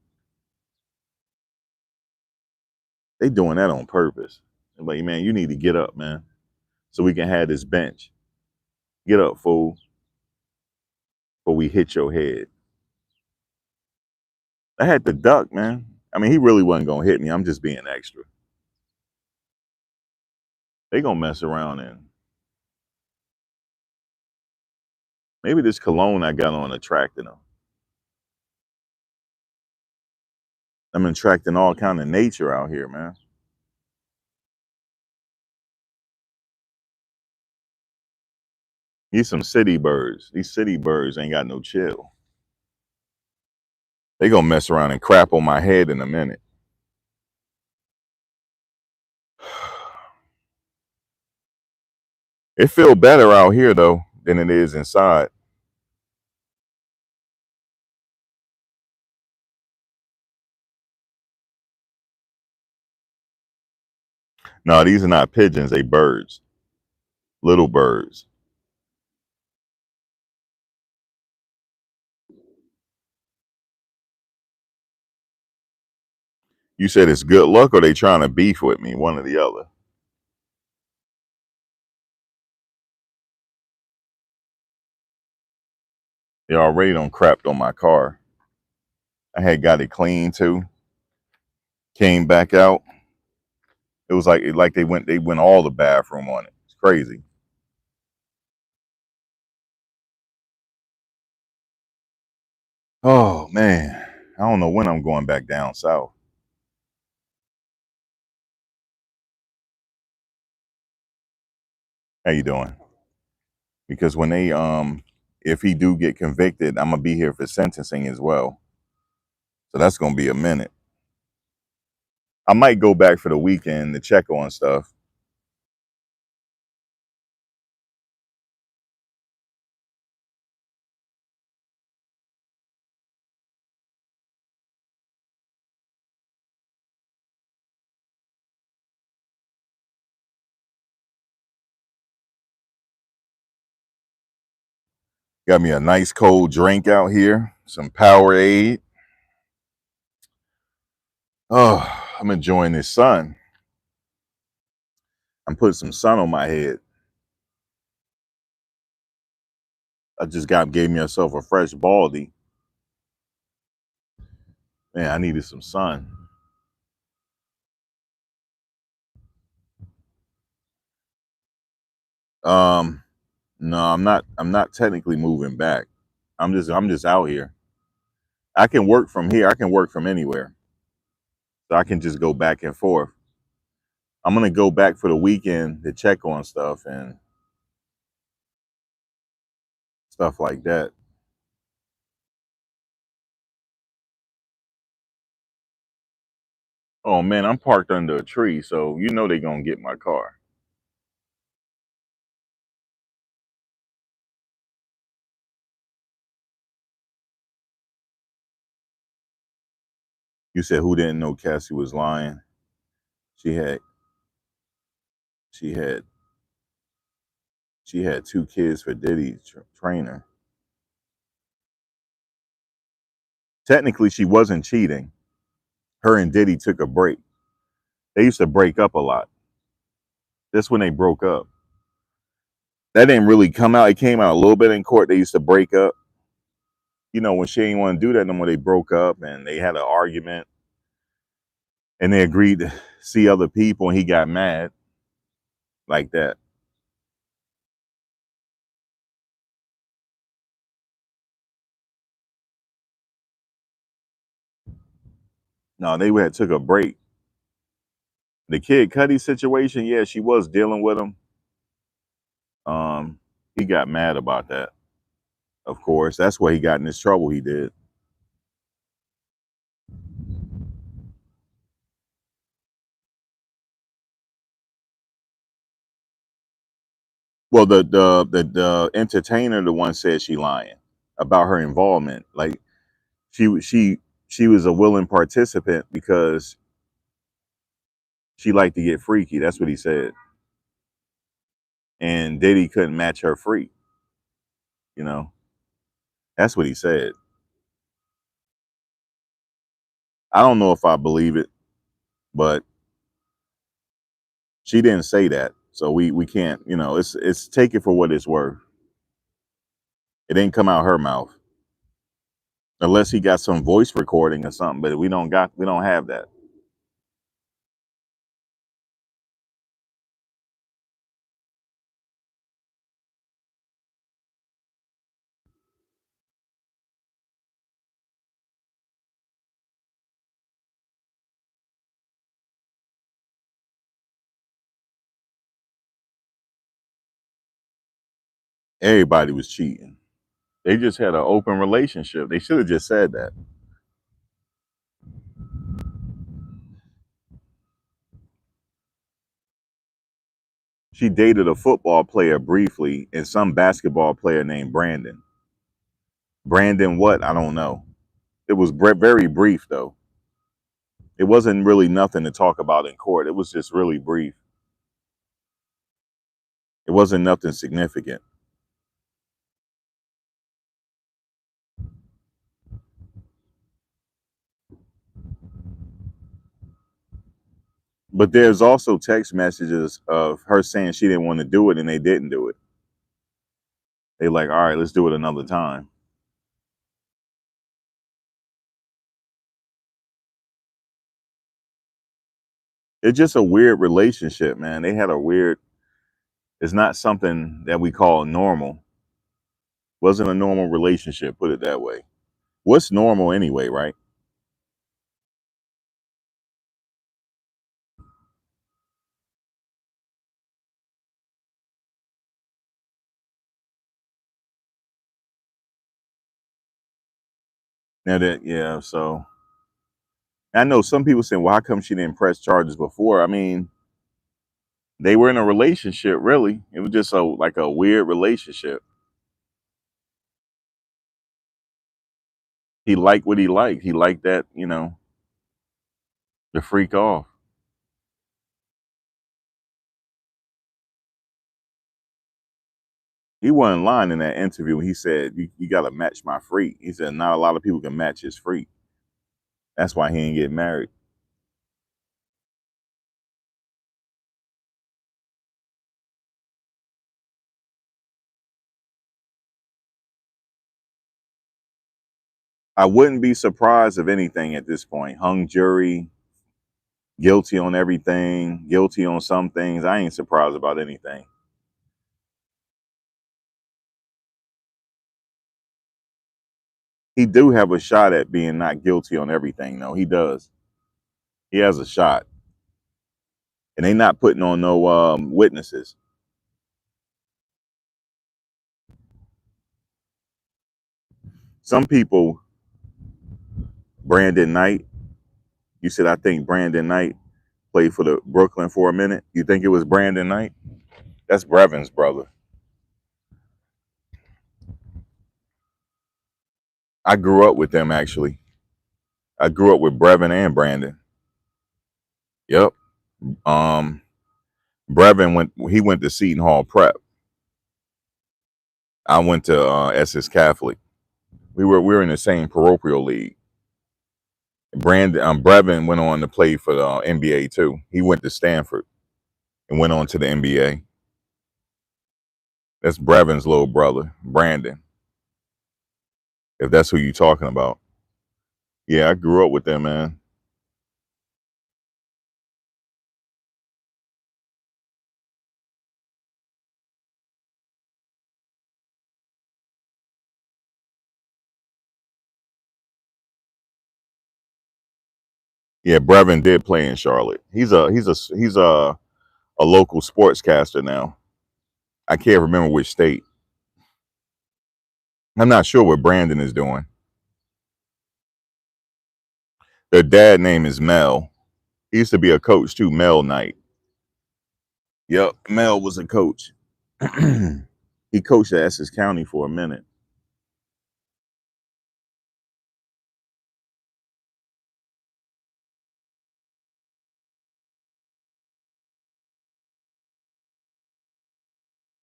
They doing that on purpose. I'm like, man, you need to get up, man. So we can have this bench. Get up, fool. Before we hit your head. I had to duck, man. I mean, he really wasn't gonna hit me. I'm just being extra. They gonna mess around and maybe this cologne I got on attracted them. I'm attracting all kind of nature out here, man. These some city birds. These city birds ain't got no chill. They gonna mess around and crap on my head in a minute. It feel better out here though than it is inside. No, these are not pigeons. They birds. Little birds. You said it's good luck or they trying to beef with me, one or the other. They already done crapped on my car. I had got it clean too. Came back out. It was like they went all the bathroom on it. It's crazy. Oh man. I don't know when I'm going back down south. How you doing? Because when they if he do get convicted, I'm gonna be here for sentencing as well. So that's gonna be a minute. I might go back for the weekend to check on stuff. Got me a nice cold drink out here, some Powerade. Oh, I'm enjoying this sun. I'm putting some sun on my head. I just gave myself a fresh baldy. Man, I needed some sun. Um, no, I'm not technically moving back. I'm just out here. I can work from here. I can work from anywhere. So I can just go back and forth. I'm gonna go back for the weekend to check on stuff and stuff like that. Oh man, I'm parked under a tree, so you know they're gonna get my car. You said who didn't know Cassie was lying? She had she had she had 2 kids for Diddy trainer. Technically, she wasn't cheating. Her and Diddy took a break. They used to break up a lot. That's when they broke up. That didn't really come out. It came out a little bit in court. They used to break up. You know, when she didn't want to do that no more, they broke up and they had an argument. And they agreed to see other people, and he got mad like that. No, they had took a break. The Kid Cudi situation, yeah, she was dealing with him. He got mad about that. Of course, that's why he got in this trouble. He did. Well, the entertainer, the one said she lying about her involvement. Like she was a willing participant because she liked to get freaky. That's what he said. And Diddy couldn't match her freak. You know, that's what he said. I don't know if I believe it, but she didn't say that, so we can't. You know, it's take it for what it's worth. It didn't come out her mouth, unless he got some voice recording or something. But we don't have that. Everybody was cheating. They just had an open relationship. They should have just said that. She dated a football player briefly and some basketball player named Brandon. Brandon what? I don't know. It was very brief though. It wasn't really nothing to talk about in court. It was just really brief. It wasn't nothing significant. But there's also text messages of her saying she didn't want to do it and they didn't do it. They like, all right, let's do it another time. It's just a weird relationship, man. They had a weird, it's not something that we call normal. Wasn't a normal relationship, put it that way. What's normal anyway, right? Now that, yeah, so I know some people saying, well, how come she didn't press charges before? I mean, they were in a relationship, really. It was just like a weird relationship. He liked what he liked. He liked that, you know, the freak off. He wasn't lying in that interview when he said, you got to match my freak. He said, not a lot of people can match his freak. That's why he ain't get married. I wouldn't be surprised if anything at this point. Hung jury, guilty on everything, guilty on some things. I ain't surprised about anything. He do have a shot at being not guilty on everything, though. He does. He has a shot. And they not putting on no witnesses. Some people, Brandon Knight, you said, I think Brandon Knight played for the Brooklyn for a minute. You think it was Brandon Knight? That's Brevin's brother. I grew up with them, actually. I grew up with Brevin and Brandon. Yep. Um, Brevin went to Seton Hall Prep. I went to Essex Catholic. We were in the same parochial league. Brevin went on to play for the NBA too. He went to Stanford and went on to the NBA. That's Brevin's little brother, Brandon. If that's who you're talking about. Yeah, I grew up with them, man. Yeah, Brevin did play in Charlotte. He's a local sportscaster now. I can't remember which state. I'm not sure what Brandon is doing. Their dad name is Mel. He used to be a coach too, Mel Knight. Yep, Mel was a coach. He coached at Essex County for a minute.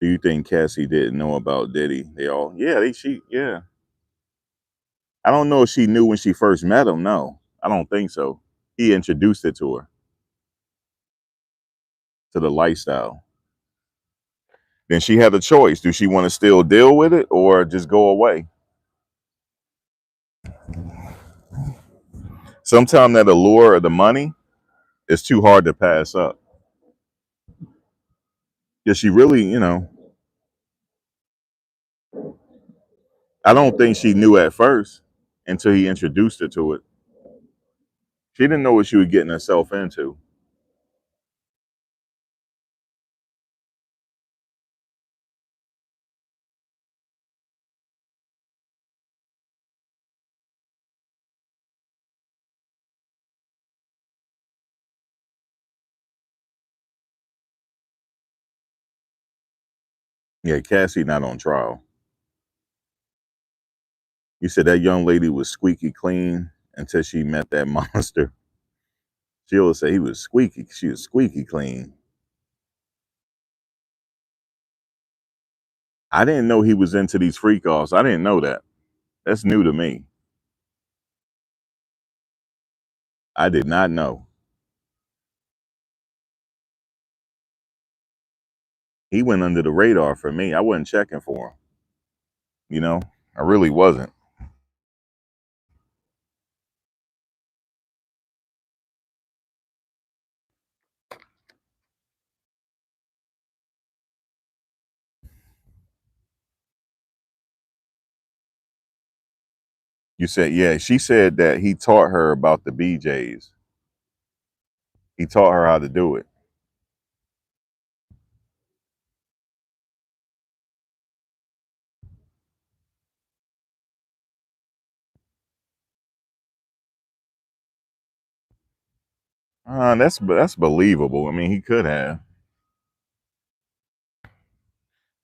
Do you think Cassie didn't know about Diddy? Yeah. I don't know if she knew when she first met him. No, I don't think so. He introduced it to her, to the lifestyle. Then she had a choice. Do she want to still deal with it or just go away? Sometimes that allure of the money is too hard to pass up. Yeah, she really, I don't think she knew at first until he introduced her to it. She didn't know what she was getting herself into. Yeah, Cassie not on trial. You said that young lady was squeaky clean until she met that monster. She'll say he was squeaky. She was squeaky clean. I didn't know he was into these freak offs. I didn't know that. That's new to me. I did not know. He went under the radar for me. I wasn't checking for him. I really wasn't. You said, yeah, she said that he taught her about the BJs. He taught her how to do it. That's believable. I mean, he could have.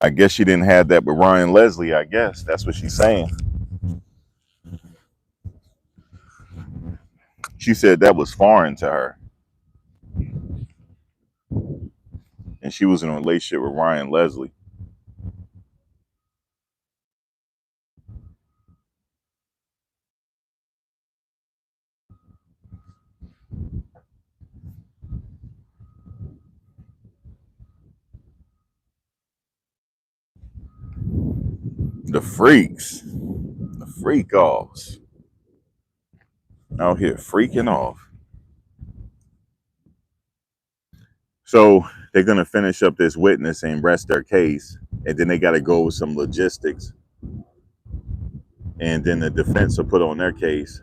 I guess she didn't have that with Ryan Leslie. I guess that's what she's saying. She said that was foreign to her, and she was in a relationship with Ryan Leslie. The freaks, the freak offs, out here freaking off. So they're gonna finish up this witness and rest their case, and then they got to go with some logistics, and then the defense will put on their case.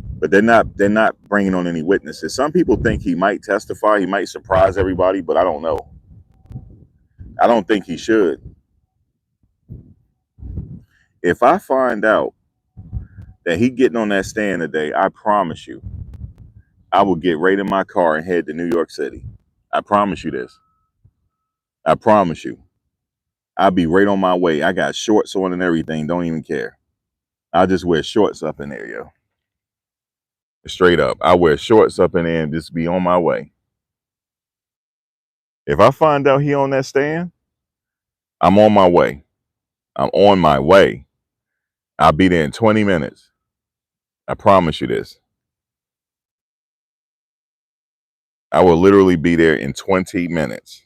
But they're not bringing on any witnesses. Some people think he might testify. He might surprise everybody, but I don't know. I don't think he should. If I find out that he getting on that stand today, I promise you, I will get right in my car and head to New York City. I promise you this. I promise you. I'll be right on my way. I got shorts on and everything. Don't even care. I'll just wear shorts up in there, yo. Straight up. I wear shorts up in there and just be on my way. If I find out he on that stand, I'm on my way. I'm on my way. I'll be there in 20 minutes. I promise you this. I will literally be there in 20 minutes.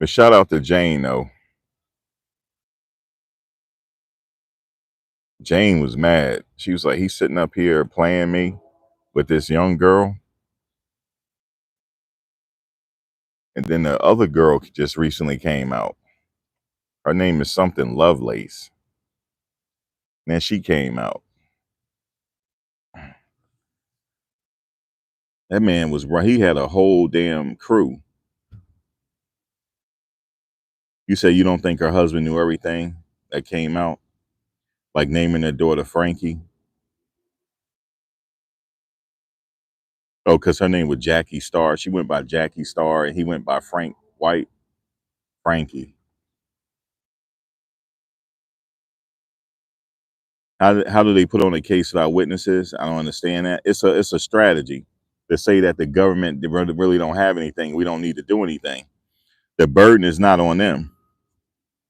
But shout out to Jane, though. Jane was mad. She was like, he's sitting up here playing me with this young girl. And then the other girl just recently came out. Her name is something Lovelace. And then she came out. That man was right. He had a whole damn crew. You say you don't think her husband knew everything that came out? Like naming their daughter Frankie? Oh, because her name was Jackie Starr. She went by Jackie Starr and he went by Frank White. Frankie. How do they put on a case without witnesses? I don't understand that. It's a strategy to say that the government really don't have anything. We don't need to do anything. The burden is not on them.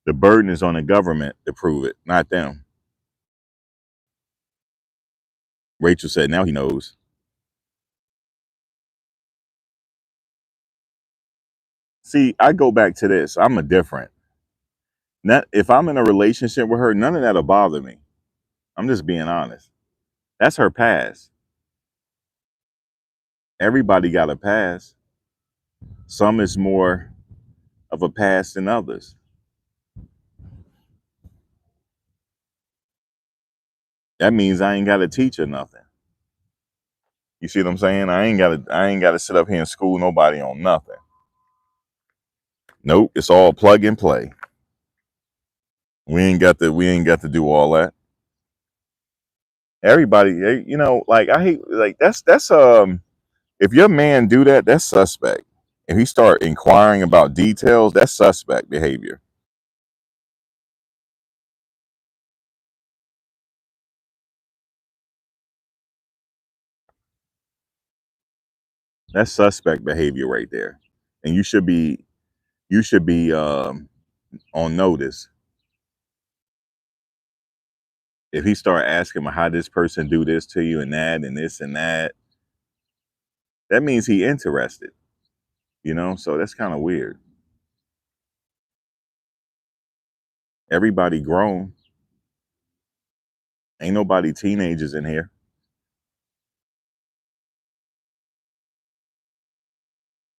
The burden is on the government to prove it, not them. Rachel said, now he knows. See, I go back to this. I'm a different. Not, if I'm in a relationship with her, none of that'll bother me. I'm just being honest. That's her past. Everybody got a past. Some is more of a past than others. That means I ain't got to teach her nothing. You see what I'm saying? I ain't got to sit up here and school nobody on nothing. Nope, it's all plug and play. We ain't got to do all that. Everybody, you know, like I hate, like that's if your man do that, that's suspect. If he start inquiring about details, that's suspect behavior. That's suspect behavior right there, and you should be on notice. If he start asking him how this person do this to you and that and this and that, that means he interested. You know, so that's kind of weird. Everybody grown. Ain't nobody teenagers in here.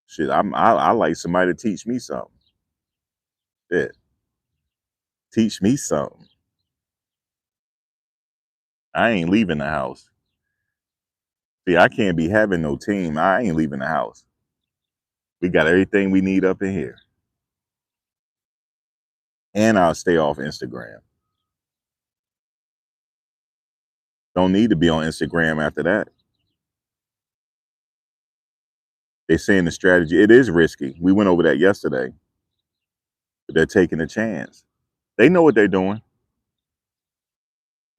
Shit, I like somebody to teach me something. Shit, teach me something. I ain't leaving the house. See, I can't be having no team. I ain't leaving the house. We got everything we need up in here. And I'll stay off Instagram. Don't need to be on Instagram after that. They're saying the strategy, it is risky. We went over that yesterday. But they're taking a chance. They know what they're doing.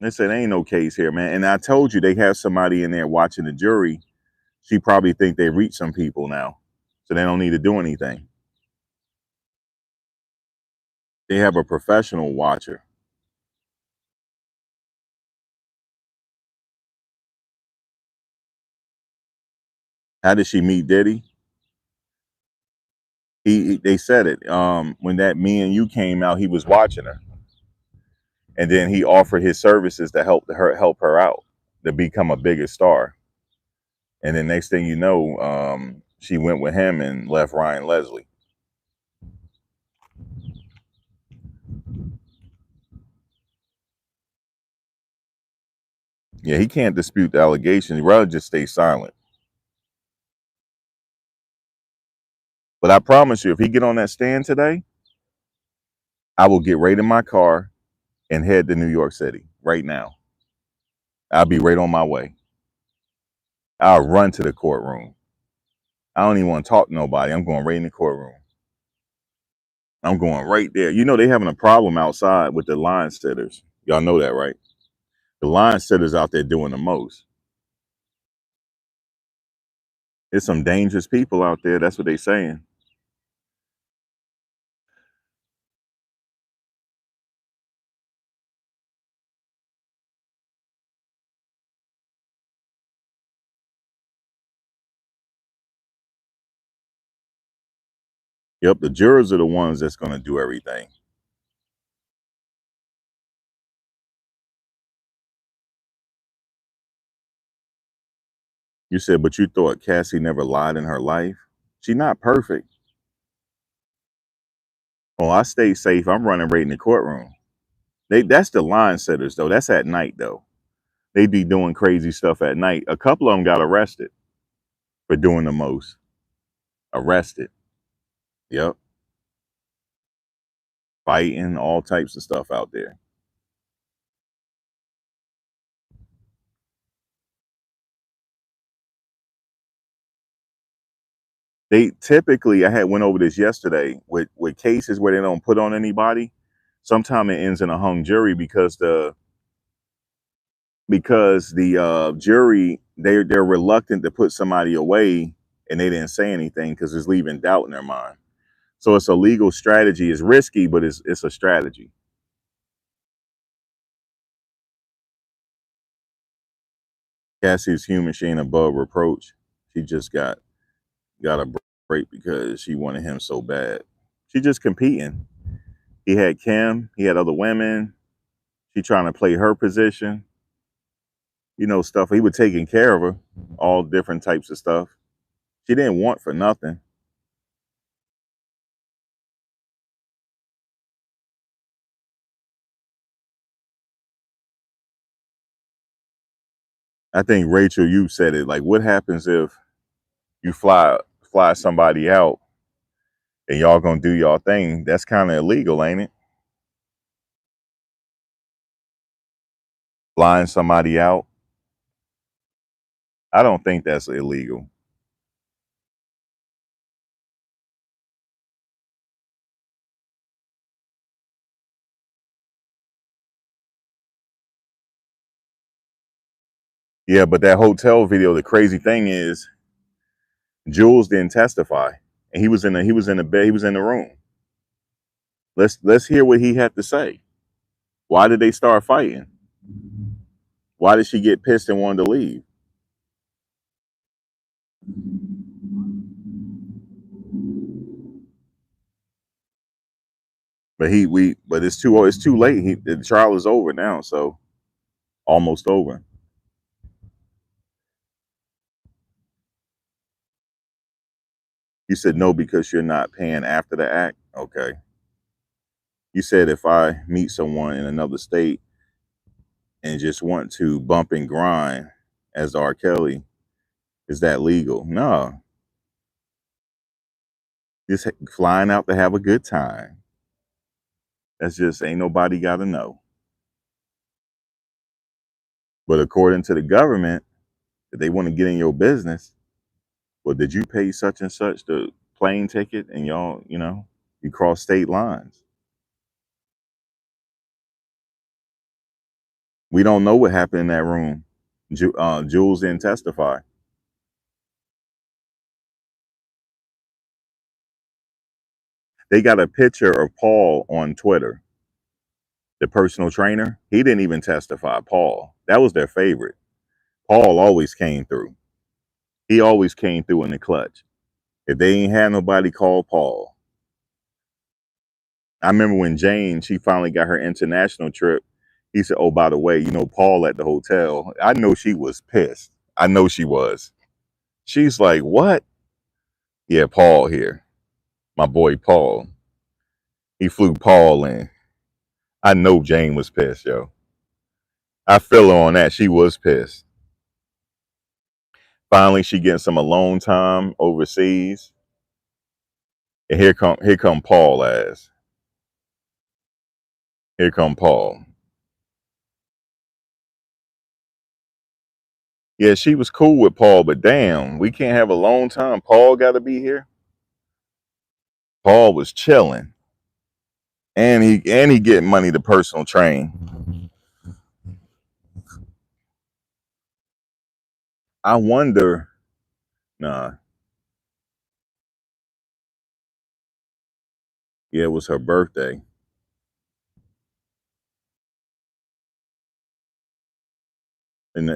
They said, ain't no case here, man. And I told you they have somebody in there watching the jury. She probably think they reached some people now. So they don't need to do anything. They have a professional watcher. How did she meet Diddy? They said it. When that Me and You came out, he was watching her. And then he offered his services to help her out to become a bigger star. And then next thing you know, she went with him and left Ryan Leslie. Yeah, he can't dispute the allegations. He'd rather just stay silent. But I promise you, if he get on that stand today, I will get right in my car and head to New York City right now. I'll be right on my way. I'll run to the courtroom. I don't even want to talk to nobody. I'm going right in the courtroom. I'm going right there. You know they having a problem outside with the line sitters. Y'all know that, right? The line sitters out there doing the most. There's some dangerous people out there. That's what they saying. Yep, the jurors are the ones that's going to do everything. You said, but you thought Cassie never lied in her life? She not perfect. Oh, I stay safe. I'm running right in the courtroom. That's the line setters though. That's at night though. They be doing crazy stuff at night. A couple of them got arrested for doing the most. Arrested. Yep. Fighting, all types of stuff out there. They typically, I had went over this yesterday with cases where they don't put on anybody. Sometimes it ends in a hung jury because the jury they're reluctant to put somebody away and they didn't say anything because it's leaving doubt in their mind. So it's a legal strategy. It's risky, but it's a strategy. Cassie's human. She ain't above reproach. She just got a break because she wanted him so bad. She just competing. He had Kim. He had other women. She trying to play her position. You know, stuff. He was taking care of her. All different types of stuff. She didn't want for nothing. I think Rachel, you said it. Like, what happens if you fly somebody out and y'all gonna do y'all thing? That's kind of illegal, ain't it? Flying somebody out. I don't think that's illegal. Yeah, but that hotel video, the crazy thing is, Jules didn't testify, and he was in the bed, he was in the room. Let's hear what he had to say. Why did they start fighting? Why did she get pissed and wanted to leave? But it's too late. The trial is over now, so almost over. You said no because you're not paying after the act. Okay. You said if I meet someone in another state and just want to bump and grind as R. Kelly, is that legal? No. Just flying out to have a good time. That's just ain't nobody got to know. But according to the government, if they want to get in your business, well, did you pay such and such the plane ticket and y'all, you cross state lines? We don't know what happened in that room. Jules didn't testify. They got a picture of Paul on Twitter, the personal trainer. He didn't even testify. Paul, that was their favorite. Paul always came through. He always came through in the clutch. If they ain't had nobody, call Paul. I remember when Jane, she finally got her international trip. He said, "Oh, by the way, Paul at the hotel." I know she was pissed. I know she was. She's like, "What?" Yeah, Paul here. My boy Paul. He flew Paul in. I know Jane was pissed, yo. I feel her on that. She was pissed. Finally, she getting some alone time overseas. And here come Paul as. Here come Paul. Yeah, she was cool with Paul, but damn, we can't have alone time. Paul got to be here. Paul was chilling. And he getting money to personal train. I wonder. Nah, yeah, it was her birthday, and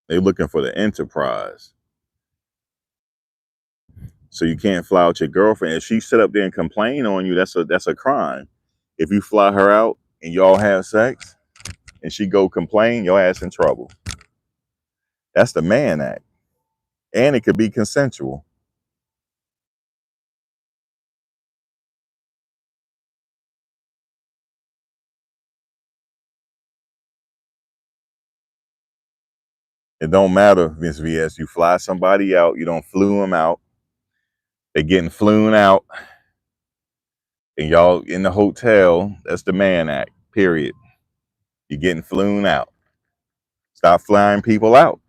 they looking for the enterprise. So you can't fly out your girlfriend. If she sit up there and complain on you, that's a crime. If you fly her out and y'all have sex and she go complain, your ass in trouble. That's the man act, and it could be consensual. It don't matter, Vince VS. You fly somebody out, you don't flew them out. They getting flown out, and y'all in the hotel. That's the man act. Period. You're getting flown out. Stop flying people out.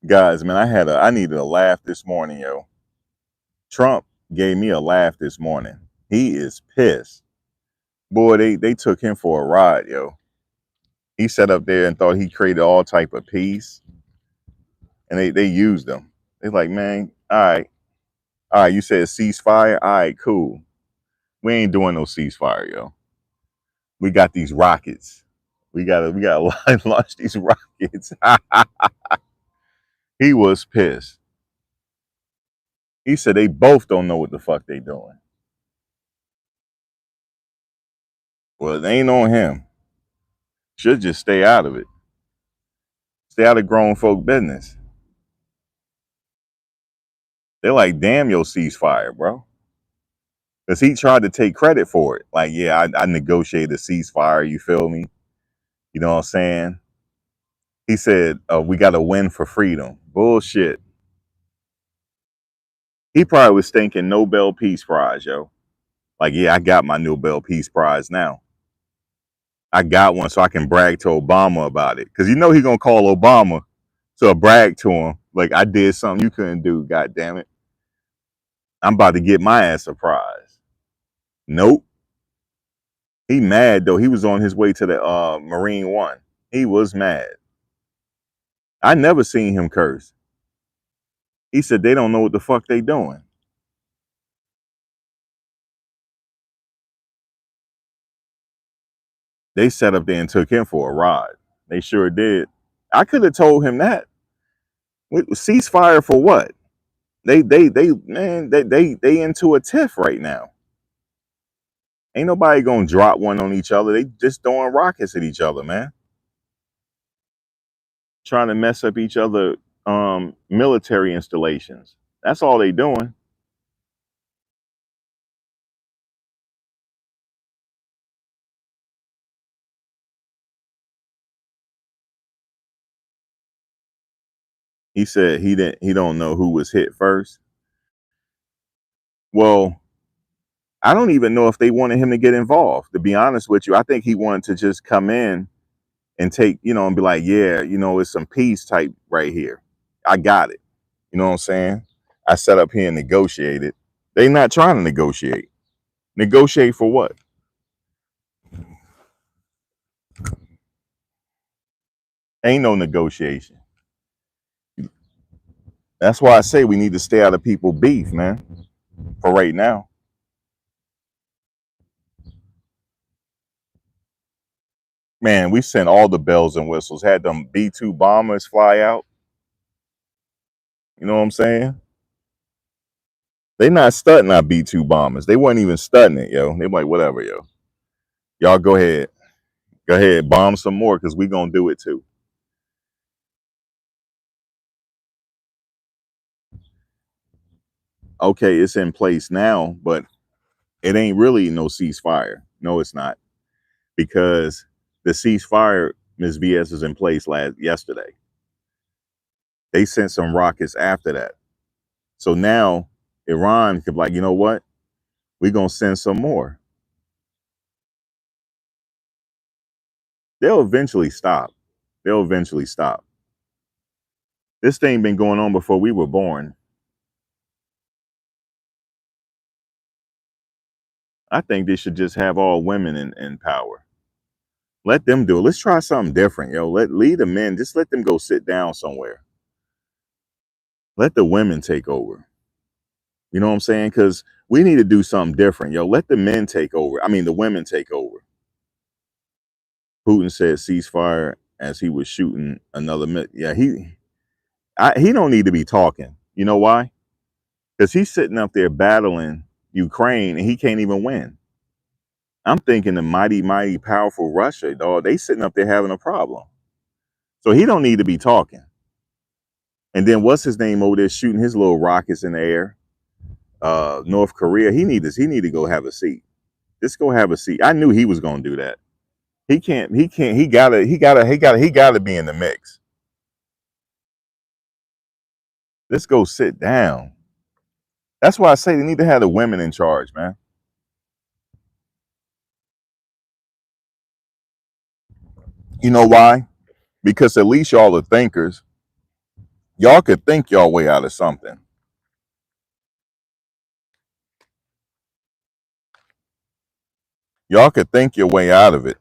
Guys, man, I needed a laugh this morning, yo. Trump gave me a laugh this morning. He is pissed. Boy, they took him for a ride, yo. He sat up there and thought he created all type of peace, and they used him. They like, man, all right, you said ceasefire? All right, cool. We ain't doing no ceasefire, yo. We got these rockets. We gotta launch these rockets. He was pissed. He said they both don't know what the fuck they doing. Well, it ain't on him. Should just stay out of it. Stay out of grown folk business. They're like, damn your ceasefire, bro. Because he tried to take credit for it. Like, yeah, I negotiated a ceasefire, you feel me? You know what I'm saying? He said, we got to win for freedom. Bullshit. He probably was thinking Nobel Peace Prize, yo. Like, yeah, I got my Nobel Peace Prize now. I got one so I can brag to Obama about it. Because you know he going to call Obama to brag to him. Like, I did something you couldn't do, God damn it. I'm about to get my ass a prize. Nope. He mad, though. He was on his way to the Marine One. He was mad. I never seen him curse. He said they don't know what the fuck they doing. They sat up there and took him for a ride. They sure did. I could have told him that. Ceasefire for what? They into a tiff right now. Ain't nobody gonna drop one on each other. They just throwing rockets at each other, man. Trying to mess up each other military installations. That's all they doing. He said he don't know who was hit first. Well, I don't even know if they wanted him to get involved, to be honest with you. I think he wanted to just come in and take, and be like, yeah, it's some peace type right here. I got it. You know what I'm saying? I sat up here and negotiated. They not trying to negotiate. Negotiate for what? Ain't no negotiation. That's why I say we need to stay out of people beef, man, for right now. Man, we sent all the bells and whistles, had them B-2 bombers fly out. You know what I'm saying? They not stunting our B-2 bombers. They weren't even stunting it, yo. They like, whatever, yo. Y'all go ahead. Go ahead, bomb some more because we gonna do it too. Okay, it's in place now, but it ain't really no ceasefire. No, it's not. Because the ceasefire, Ms. VS, is in place yesterday. They sent some rockets after that. So now Iran could be like, you know what? We're gonna send some more. They'll eventually stop. They'll eventually stop. This thing been going on before we were born. I think they should just have all women in power. Let them do it. Let's try something different, yo. Lead the men. Just let them go sit down somewhere. Let the women take over. You know what I'm saying? Because we need to do something different, yo. Let the men take over. I mean, the women take over. Putin said ceasefire as he was shooting another. Yeah, he don't need to be talking. You know why? Because he's sitting up there battling Ukraine and he can't even win. I'm thinking the mighty, mighty, powerful Russia, dog. They sitting up there having a problem. So he don't need to be talking. And then what's his name over there shooting his little rockets in the air? North Korea. He need to go have a seat. Just go have a seat. I knew he was gonna do that. He can't, he gotta be in the mix. Let's go sit down. That's why I say they need to have the women in charge, man. You know why? Because at least y'all are thinkers. Y'all could think y'all way out of something. Y'all could think your way out of it.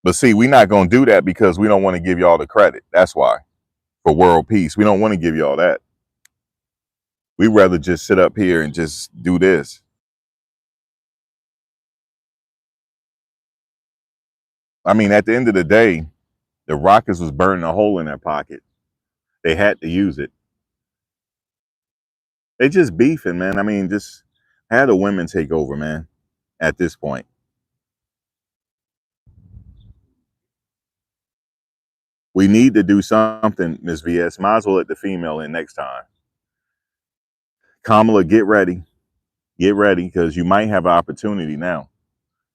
But see, we're not going to do that because we don't want to give y'all the credit. That's why. For world peace. We don't want to give y'all that. We'd rather just sit up here and just do this. I mean, at the end of the day, the Rockets was burning a hole in their pocket. They had to use it. They just beefing, man. I mean, just had the women take over, man, at this point. We need to do something, Ms. VS. Might as well let the female in next time. Kamala, get ready. Get ready, because you might have an opportunity now.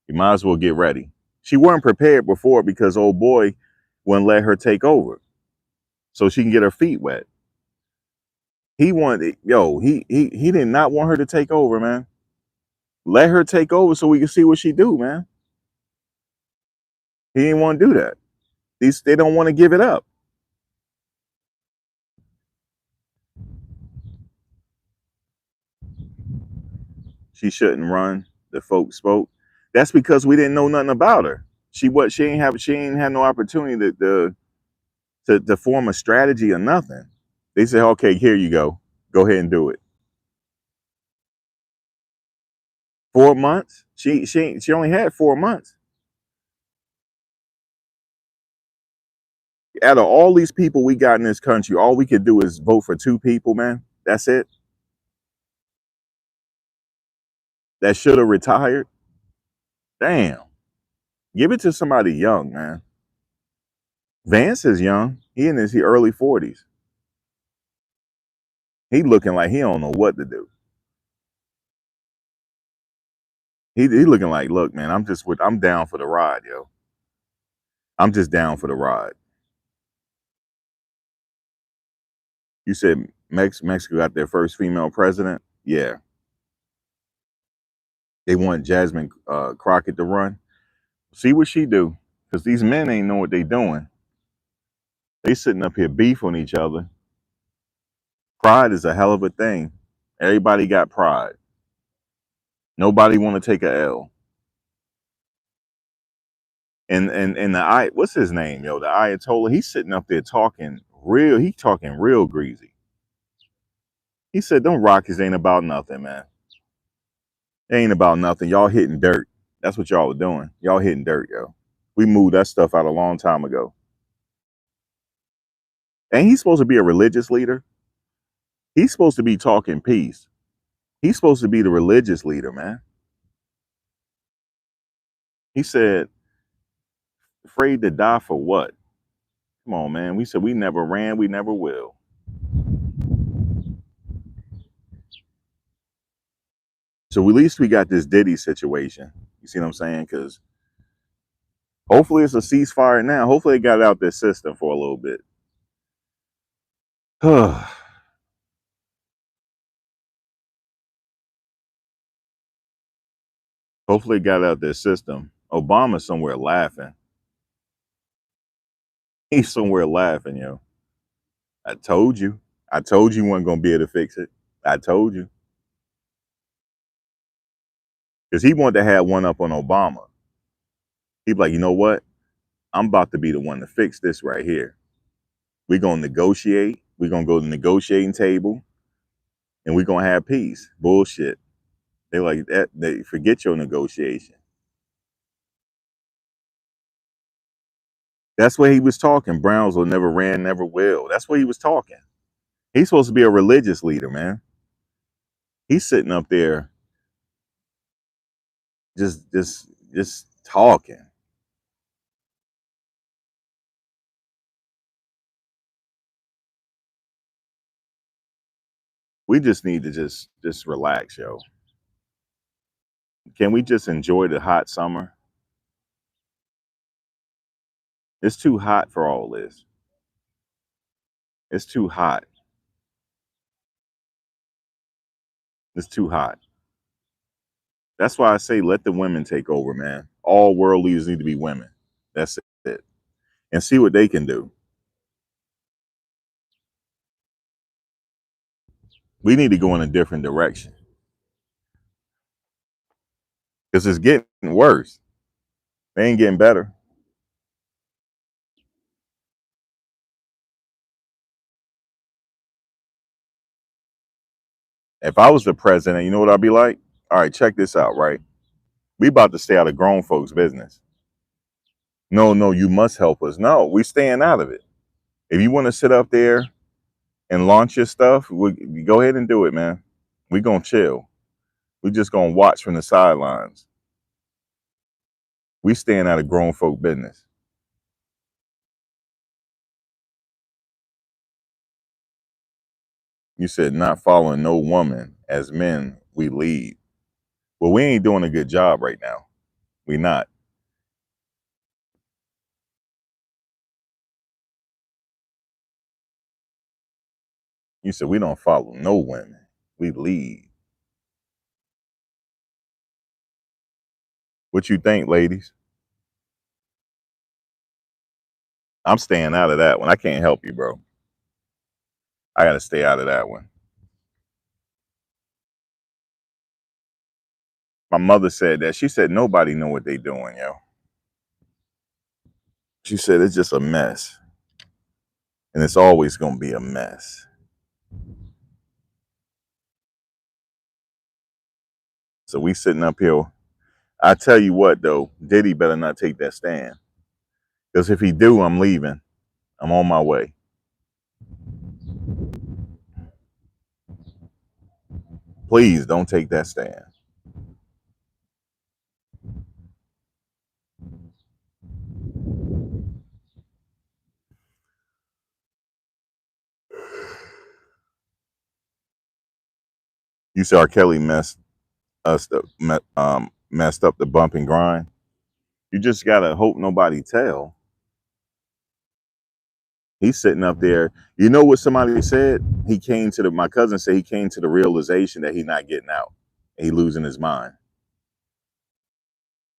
You might as well get ready. She wasn't prepared before because old boy wouldn't let her take over so she can get her feet wet. He wanted, he did not want her to take over, man. Let her take over so we can see what she do, man. He didn't want to do that. They don't want to give it up. She shouldn't run. The folks spoke. That's because we didn't know nothing about her. She ain't have no opportunity to form a strategy or nothing. They said, okay, here you go. Go ahead and do it. 4 months? She only had 4 months. Out of all these people we got in this country, all we could do is vote for 2 people, man. That's it. That should have retired. Damn. Give it to somebody young, man. Vance is young. He in his early 40s. He looking like he don't know what to do. He looking like, look, man, I'm down for the ride, yo. I'm just down for the ride. You said Mexico got their first female president? Yeah. They want Jasmine Crockett to run. See what she do. Because these men ain't know what they doing. They sitting up here beef on each other. Pride is a hell of a thing. Everybody got pride. Nobody want to take a L. And what's his name, yo? The Ayatollah, he's sitting up there talking real greasy. He said, them Rockets ain't about nothing, man. It ain't about nothing. Y'all hitting dirt. That's what y'all are doing. Y'all hitting dirt, yo. We moved that stuff out a long time ago. And he's supposed to be a religious leader. He's supposed to be talking peace. He's supposed to be the religious leader, man. He said, afraid to die for what? Come on, man. We said we never ran, we never will. So at least we got this Diddy situation. You see what I'm saying? Because hopefully it's a ceasefire now. Hopefully they got out their system for a little bit. Hopefully it got out their system. Obama's somewhere laughing. He's somewhere laughing, yo. I told you. I told you weren't gonna be able to fix it. I told you. Because he wanted to have one up on Obama. He'd be like, you know what? I'm about to be the one to fix this right here. We're gonna negotiate. We're gonna go to the negotiating table and we're gonna have peace. Bullshit. They like that, they forget your negotiation. That's what he was talking. Brownsville never ran, never will. That's what he was talking. He's supposed to be a religious leader, man. He's sitting up there just talking. We just need to just relax, yo. Can we just enjoy the hot summer? It's too hot for all this. It's too hot. It's too hot. That's why I say let the women take over, man. All world leaders need to be women. That's it. And see what they can do. We need to go in a different direction. Because it's getting worse. They ain't getting better. If I was the president, you know what I'd be like? All right, check this out, right? We about to stay out of grown folks' business. No, you must help us. No, we staying out of it. If you want to sit up there and launch your stuff, we go ahead and do it, man. We gonna chill. We just gonna watch from the sidelines. We staying out of grown folk business. You said not following no woman. As men, we lead. Well, we ain't doing a good job right now. We not. You said we don't follow no women. We lead. What you think, ladies? I'm staying out of that one. I can't help you, bro. I gotta stay out of that one. My mother said that. She said nobody know what they doing, yo. She said it's just a mess. And it's always gonna be a mess. So we sitting up here. I tell you what though, Diddy better not take that stand. Because if he do, I'm leaving. I'm on my way. Please don't take that stand. You said R. Kelly messed messed up the bump and grind. You just gotta hope nobody tell. He's sitting up there. You know what somebody said? My cousin said he came to the realization that he not getting out. He losing his mind.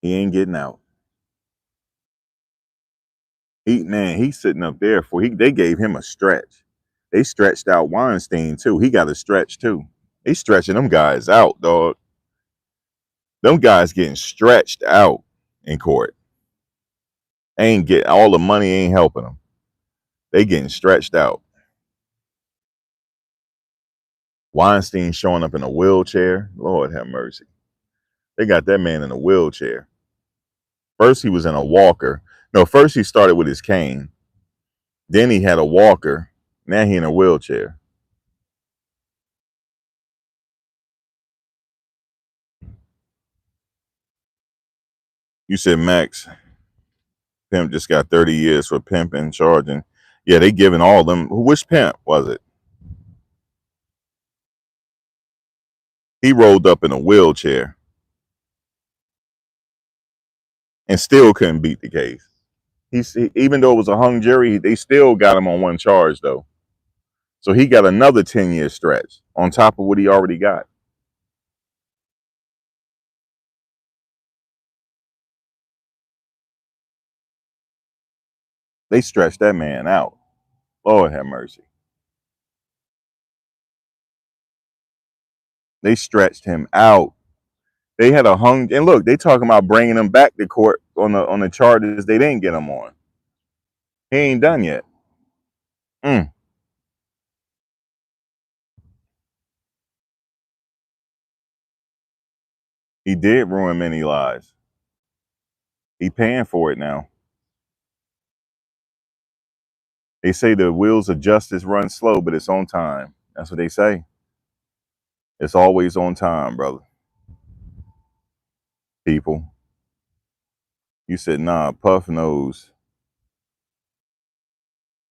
He ain't getting out. He's sitting up there they gave him a stretch. They stretched out Weinstein too. He got a stretch too. They stretching them guys out, dog. Them guys getting stretched out in court. Ain't get all the money ain't helping them. They getting stretched out. Weinstein showing up in a wheelchair. Lord have mercy. They got that man in a wheelchair. First he was in a walker. No, first he started with his cane. Then he had a walker. Now he in a wheelchair. You said Max Pimp just got 30 years for pimping, charging. Yeah, they giving all them. Which pimp was it? He rolled up in a wheelchair and still couldn't beat the case. Even though it was a hung jury, they still got him on one charge though. So he got another 10-year stretch on top of what he already got. They stretched that man out. Lord have mercy. They stretched him out. They had a hung, and look, they talking about bringing him back to court on the charges they didn't get him on. He ain't done yet. He did ruin many lives. He paying for it now. They say the wheels of justice run slow, but it's on time. That's what they say. It's always on time, brother. People. You said, nah, Puff knows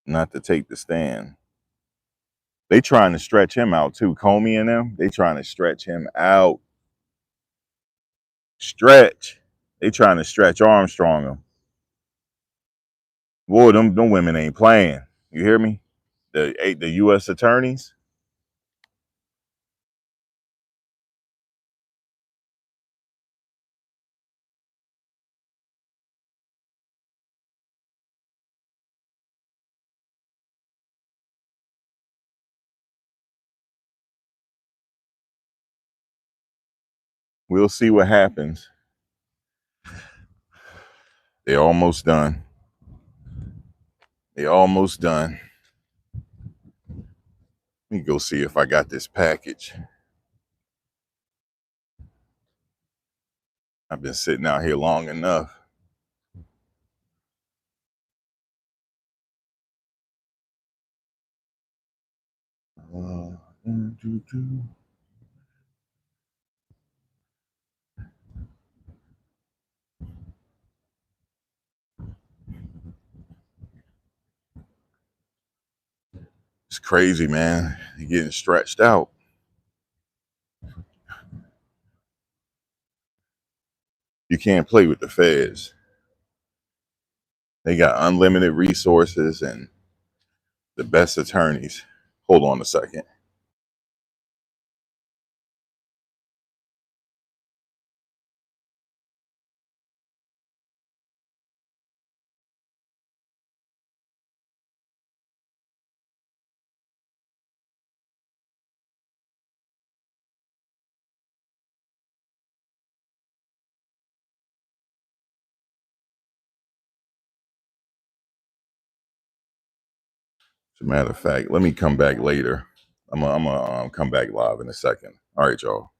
not to take the stand. They trying to stretch him out too. Comey and them, they trying to stretch him out. Stretch. They trying to stretch Armstrong him. Boy, them women ain't playing. You hear me? The U.S. attorneys. We'll see what happens. They're almost done. They're almost done. Let me go see if I got this package. I've been sitting out here long enough. It's crazy, man. You're getting stretched out. You can't play with the feds. They got unlimited resources and the best attorneys. Hold on a second. As a matter of fact, let me come back later. I'm gonna come back live in a second. All right, y'all.